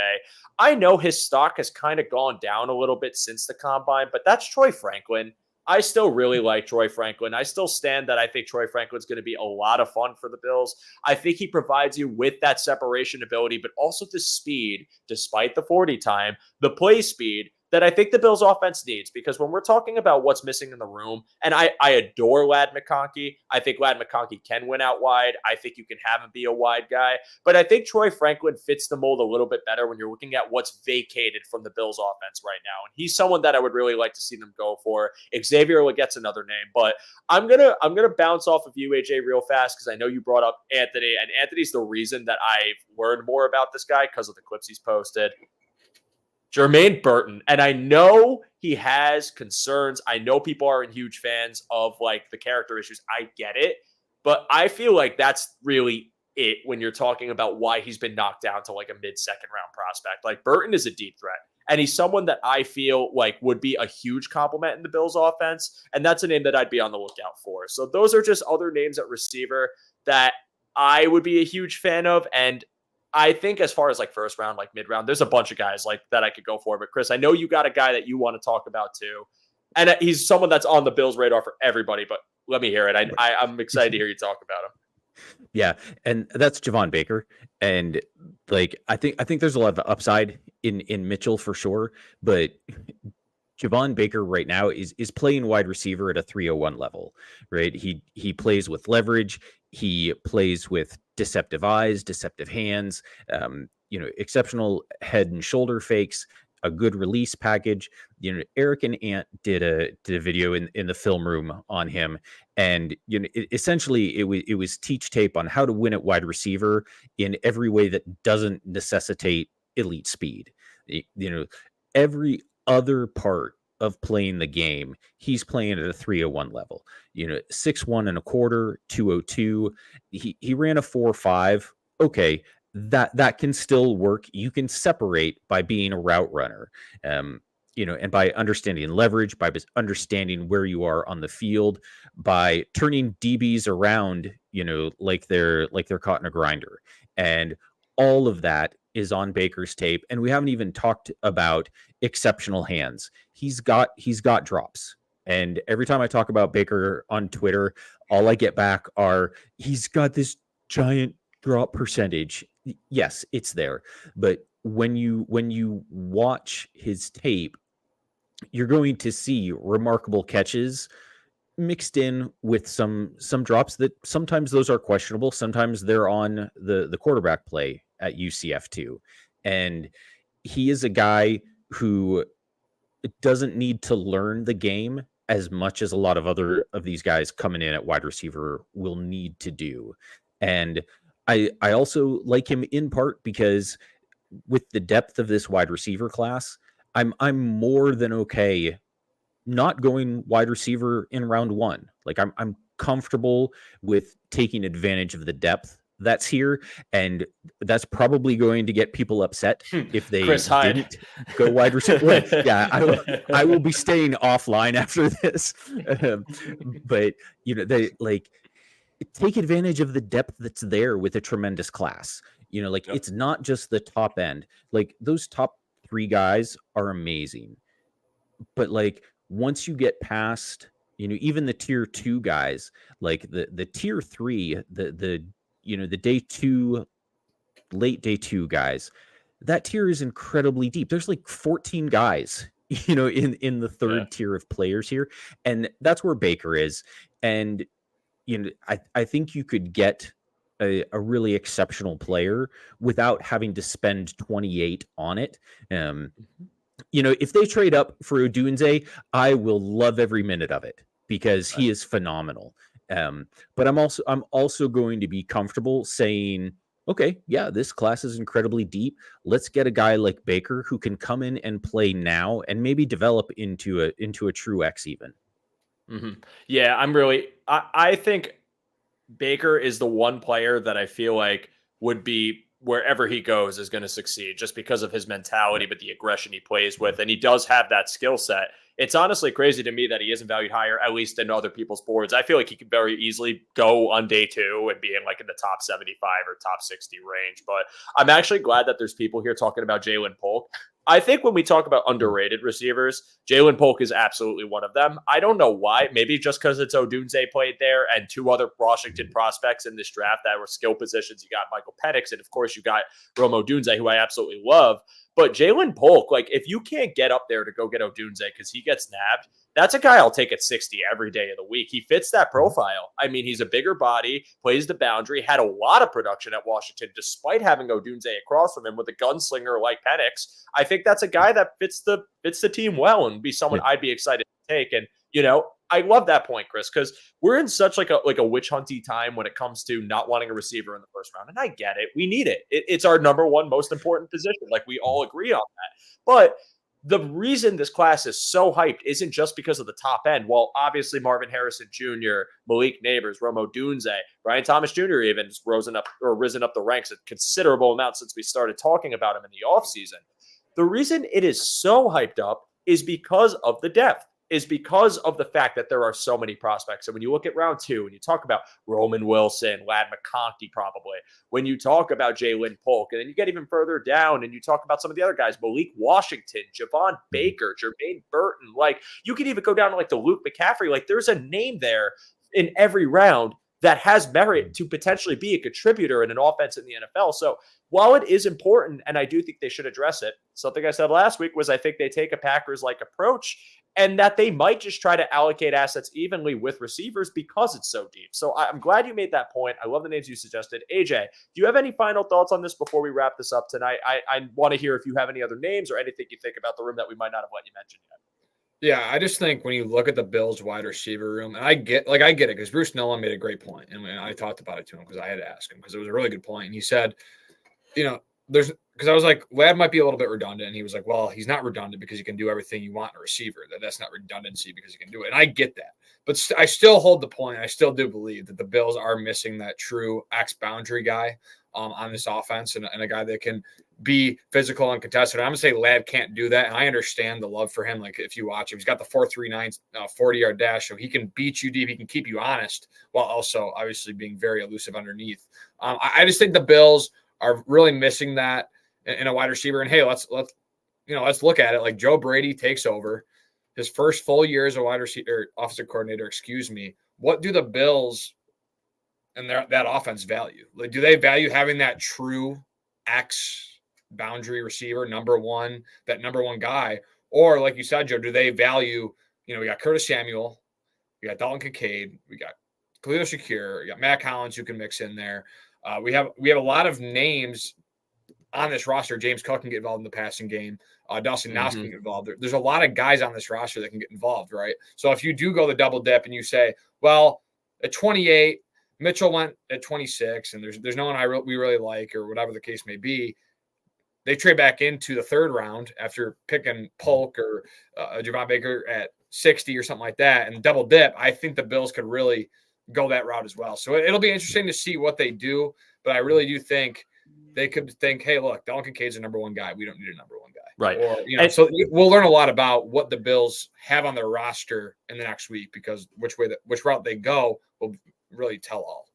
I know his stock has kind of gone down a little bit since the combine, but that's Troy Franklin. I still really like Troy Franklin. I still stand that I think Troy Franklin's going to be a lot of fun for the Bills. I think he provides you with that separation ability, but also the speed, despite the 40 time, the play speed that I think the Bills offense needs, because when we're talking about what's missing in the room, and I adore Ladd McConkey. I think Ladd McConkey can win out wide. I think you can have him be a wide guy, but I think Troy Franklin fits the mold a little bit better when you're looking at what's vacated from the Bills offense right now. And he's someone that I would really like to see them go for. Xavier Leggett's another name, but I'm gonna bounce off of you, AJ, real fast, because I know you brought up Anthony, and Anthony's the reason that I've learned more about this guy because of the clips he's posted. Jermaine Burton. And I know he has concerns. I know people aren't huge fans of like the character issues. I get it. But I feel like that's really it when you're talking about why he's been knocked down to like a mid-second round prospect. Like Burton is a deep threat. And he's someone that I feel like would be a huge compliment in the Bills offense. And that's a name that I'd be on the lookout for. So those are just other names at receiver that I would be a huge fan of. And I think as far as like first round, like mid round, there's a bunch of guys like that I could go for. But Chris, I know you got a guy that you want to talk about too. And he's someone that's on the Bills radar for everybody, but let me hear it. I'm excited to hear you talk about him. Yeah. And that's Javon Baker. And like, I think there's a lot of upside in Mitchell for sure, but Javon Baker right now is playing wide receiver at a 301 level, right? He plays with leverage. He plays with deceptive eyes, deceptive hands, exceptional head and shoulder fakes, a good release package. Eric and Ant did a video in the film room on him, and essentially it was teach tape on how to win at wide receiver in every way that doesn't necessitate elite speed. Every other part of playing the game, he's playing at a 301 level. 6'1 and a quarter, 202. He ran a 4.5. Okay, that can still work. You can separate by being a route runner. And by understanding leverage, by understanding where you are on the field, by turning DBs around, like they're caught in a grinder. And all of that is on Baker's tape. And we haven't even talked about exceptional hands. He's got drops. And every time I talk about Baker on Twitter, all I get back are, he's got this giant drop percentage. Yes, it's there. But when you watch his tape, you're going to see remarkable catches mixed in with some drops that sometimes those are questionable. Sometimes they're on the quarterback play at UCF too. And he is a guy who doesn't need to learn the game as much as a lot of other of these guys coming in at wide receiver will need to do. And I also like him in part because with the depth of this wide receiver class, I'm more than okay not going wide receiver in round one. Like I'm comfortable with taking advantage of the depth that's here, and that's probably going to get people upset if they Chris Hyde. didn't go wide receiver. Well, yeah, I will be staying offline after this. But they like take advantage of the depth that's there with a tremendous class. Like it's not just the top end. Like those top 3 guys are amazing. But like once you get past, even the tier 2 guys, like the tier 3, the day 2, late day 2 guys, that tier is incredibly deep. There's like 14 guys, in the third tier of players here. And that's where Baker is. And, I think you could get a really exceptional player without having to spend 28 on it. If they trade up for Odunze, I will love every minute of it because he is phenomenal. But I'm also going to be comfortable saying, okay, yeah, this class is incredibly deep. Let's get a guy like Baker who can come in and play now and maybe develop into a true X even. Mm-hmm. Yeah, I think Baker is the one player that I feel like would be wherever he goes is going to succeed just because of his mentality, but the aggression he plays with. And he does have that skill set. It's honestly crazy to me that he isn't valued higher, at least in other people's boards. I feel like he could very easily go on day 2 and be in like in the top 75 or top 60 range. But I'm actually glad that there's people here talking about Jalen Polk. I think when we talk about underrated receivers, Jalen Polk is absolutely one of them. I don't know why. Maybe just because it's Odunze played there and 2 other Washington prospects in this draft that were skill positions. You got Michael Penix, and of course you got Rome Odunze, who I absolutely love. But Jalen Polk, like if you can't get up there to go get Odunze because he gets nabbed, that's a guy I'll take at 60 every day of the week. He fits that profile. I mean, he's a bigger body, plays the boundary, had a lot of production at Washington despite having Odunze across from him with a gunslinger like Penix. I think that's a guy that fits the team well and be someone I'd be excited to take. And, I love that point, Chris, because we're in such like a witch hunty time when it comes to not wanting a receiver in the first round. And I get it. We need it. It's our number one most important position. Like we all agree on that. But the reason this class is so hyped isn't just because of the top end. Well, obviously Marvin Harrison Jr., Malik Neighbors, Rome Odunze, Brian Thomas Jr. even has risen up the ranks a considerable amount since we started talking about him in the offseason. The reason it is so hyped up is because of the depth. Is because of the fact that there are so many prospects. And when you look at round 2 and you talk about Roman Wilson, Ladd McConkey probably, when you talk about Jalen Polk, and then you get even further down and you talk about some of the other guys, Malik Washington, Javon Baker, Jermaine Burton, like you could even go down to like the Luke McCaffrey. Like there's a name there in every round that has merit to potentially be a contributor in an offense in the NFL. So while it is important, and I do think they should address it, something I said last week was I think they take a Packers-like approach and that they might just try to allocate assets evenly with receivers because it's so deep. So I'm glad you made that point. I love the names you suggested. AJ, do you have any final thoughts on this before we wrap this up tonight? I want to hear if you have any other names or anything you think about the room that we might not have let you mention yet. Yeah, I just think when you look at the Bills wide receiver room, and I get it because Bruce Nolan made a great point, and I talked about it to him because I had to ask him because it was a really good point. And he said, because I was like, Ladd might be a little bit redundant. And he was like, well, he's not redundant because he can do everything you want in a receiver. That's not redundancy because he can do it. And I get that. But I still hold the point. I still do believe that the Bills are missing that true X boundary guy on this offense and a guy that can be physical and contested. I'm going to say Ladd can't do that. And I understand the love for him. Like if you watch him, he's got the 4.39 40-yard dash. So he can beat you deep. He can keep you honest while also obviously being very elusive underneath. I just think the Bills are really missing that in a wide receiver. And hey, let's look at it. Like Joe Brady takes over his first full year as a wide receiver, offensive coordinator, What do the Bills and that offense value? Like, do they value having that true X boundary receiver, number one guy? Or like you said, Joe, do they value, we got Curtis Samuel, We got Dalton Kincaid. We got Khalil Shakir. We got Matt Collins who can mix in there. We have a lot of names on this roster. James Cook can get involved in the passing game. Dawson Knox can get involved. There's a lot of guys on this roster that can get involved, right? So if you do go the double dip and you say, well, at 28, Mitchell went at 26, and there's no one we really like, or whatever the case may be, they trade back into the third round after picking Polk or Javon Baker at 60 or something like that, and double dip. I think the Bills could really go that route as well. So it'll be interesting to see what they do, but I really do think they could think, hey, look, Dalton Kincaid's a number one guy. We don't need a number one guy. Right. Or, so we'll learn a lot about what the Bills have on their roster in the next week, because which route they go will really tell all.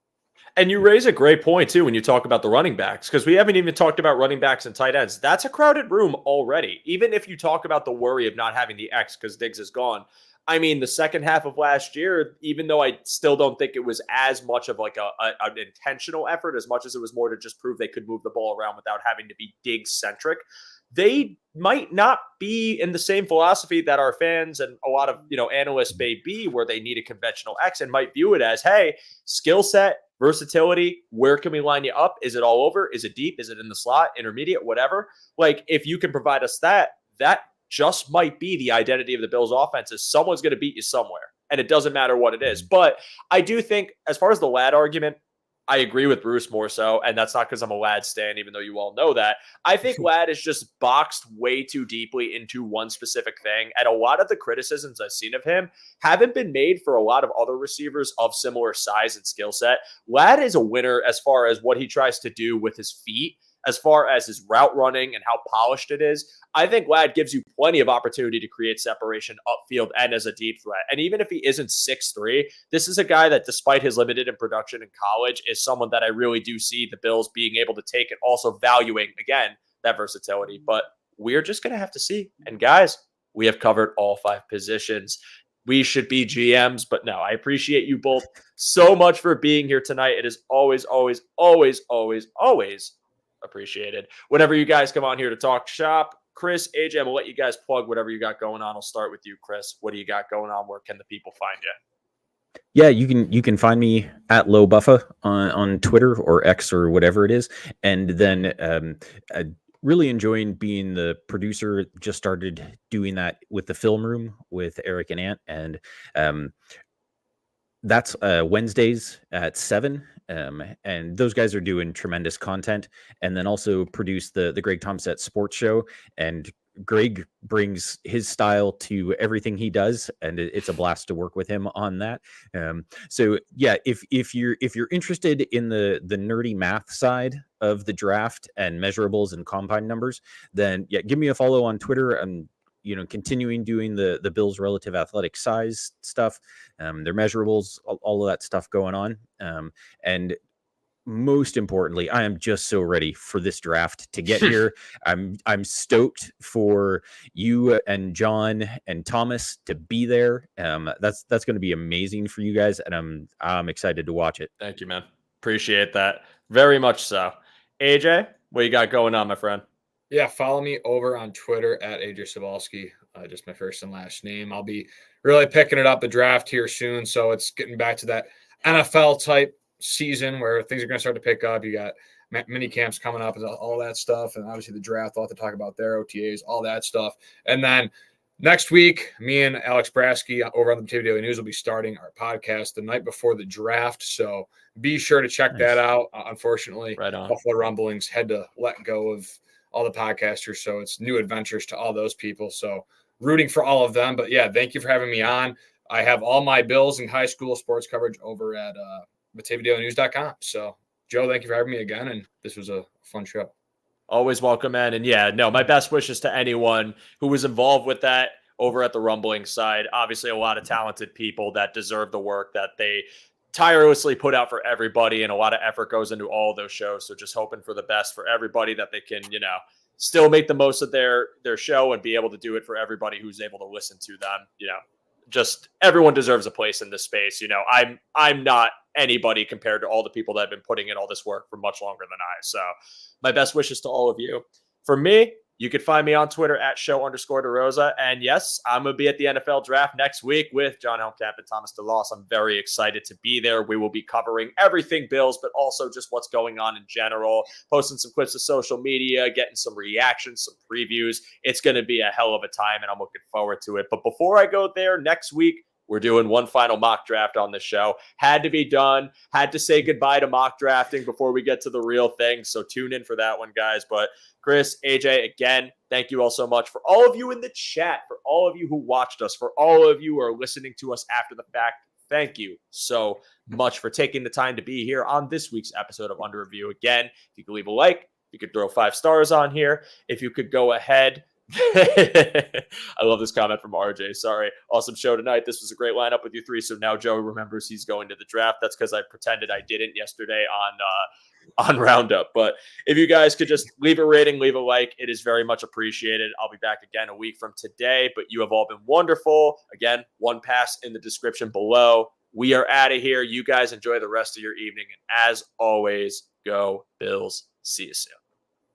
And you raise a great point, too, when you talk about the running backs, because we haven't even talked about running backs and tight ends. That's a crowded room already. Even if you talk about the worry of not having the X because Diggs is gone. I mean, the second half of last year, even though I still don't think it was as much of like an intentional effort, as much as it was more to just prove they could move the ball around without having to be Diggs-centric, they might not be in the same philosophy that our fans and a lot of analysts may be, where they need a conventional X and might view it as, hey, skill set, versatility, where can we line you up? Is it all over? Is it deep? Is it in the slot, intermediate, whatever? Like, if you can provide us that just might be the identity of the Bills offense, is someone's going to beat you somewhere, and it doesn't matter what it is. But I do think, as far as the Ladd argument, I agree with Bruce more so, and that's not because I'm a Ladd stan, even though you all know that. I think Ladd is just boxed way too deeply into one specific thing, and a lot of the criticisms I've seen of him haven't been made for a lot of other receivers of similar size and skill set. Ladd is a winner as far as what he tries to do with his feet, as far as his route running and how polished it is. I think Ladd gives you plenty of opportunity to create separation upfield and as a deep threat. And even if he isn't 6'3", this is a guy that, despite his limited in production in college, is someone that I really do see the Bills being able to take and also valuing, again, that versatility. But we're just going to have to see. And guys, we have covered all 5 positions. We should be GMs, but no, I appreciate you both so much for being here tonight. It is always, always, always, always, always appreciated. Whenever you guys come on here to talk shop, Chris, AJ, I'm gonna let you guys plug whatever you got going on. I'll start with you, Chris. What do you got going on? Where can the people find you? Yeah, you can find me at Low Buffa on Twitter or X or whatever it is, and then really enjoying being the producer. Just started doing that with the film room with Eric and Ant, and that's Wednesdays at 7. And those guys are doing tremendous content, and then also produce the Greg Tomset Sports Show. And Greg brings his style to everything he does, and it's a blast to work with him on that. So yeah, if you're interested in the nerdy math side of the draft and measurables and combine numbers, then yeah, give me a follow on Twitter. And continuing doing the Bills' relative athletic size stuff, their measurables, all of that stuff going on. And most importantly, I am just so ready for this draft to get here. I'm stoked for you and John and Thomas to be there. That's going to be amazing for you guys, and I'm excited to watch it. Thank you, man. Appreciate that very much. So, AJ, what you got going on, my friend? Yeah, follow me over on Twitter at Ajay Cybulski, just my first and last name. I'll be really picking it up the draft here soon, so it's getting back to that NFL type season where things are going to start to pick up. You got mini camps coming up and all that stuff, and obviously the draft. I'll have to talk about their OTAs, all that stuff. And then next week, me and Alex Brasky over on the Potato Daily News will be starting our podcast the night before the draft, so be sure to check that out. Unfortunately, Right on. Buffalo Rumblings had to let go of all the podcasters, so it's new adventures to all those people. So rooting for all of them. But yeah, thank you for having me on. I have all my Bills and high school sports coverage over at BataviaDailyNews.com. So Joe, thank you for having me again, and this was a fun show. Always welcome, man. And yeah, no, my best wishes to anyone who was involved with that over at the Rumbling side. Obviously, a lot of talented people that deserve the work that they tirelessly put out for everybody, and a lot of effort goes into all those shows. So just hoping for the best for everybody, that they can, still make the most of their show and be able to do it for everybody who's able to listen to them. Just everyone deserves a place in this space. I'm not anybody compared to all the people that have been putting in all this work for much longer than I. So my best wishes to all of you. For me, You can find me on Twitter at @show_DeRosa. And yes, I'm going to be at the NFL draft next week with John Helmkamp and Thomas DeLoss. I'm very excited to be there. We will be covering everything Bills, but also just what's going on in general, posting some clips to social media, getting some reactions, some previews. It's going to be a hell of a time, and I'm looking forward to it. But before I go there, next week, we're doing one final mock draft on the show. Had to be done. Had to say goodbye to mock drafting before we get to the real thing. So tune in for that one, guys. But Chris, AJ, again, thank you all so much for all of you in the chat, for all of you who watched us, for all of you who are listening to us after the fact. Thank you so much for taking the time to be here on this week's episode of Under Review. Again, if you could leave a like, if you could throw 5 stars on here, if you could go ahead. I love this comment from RJ. Sorry. Awesome show tonight. This was a great lineup with you three. So now Joey remembers he's going to the draft. That's because I pretended I didn't yesterday on Roundup. But if you guys could just leave a rating, leave a like, it is very much appreciated. I'll be back again a week from today. But you have all been wonderful. Again, one pass in the description below. We are out of here. You guys enjoy the rest of your evening. And as always, go Bills. See you soon.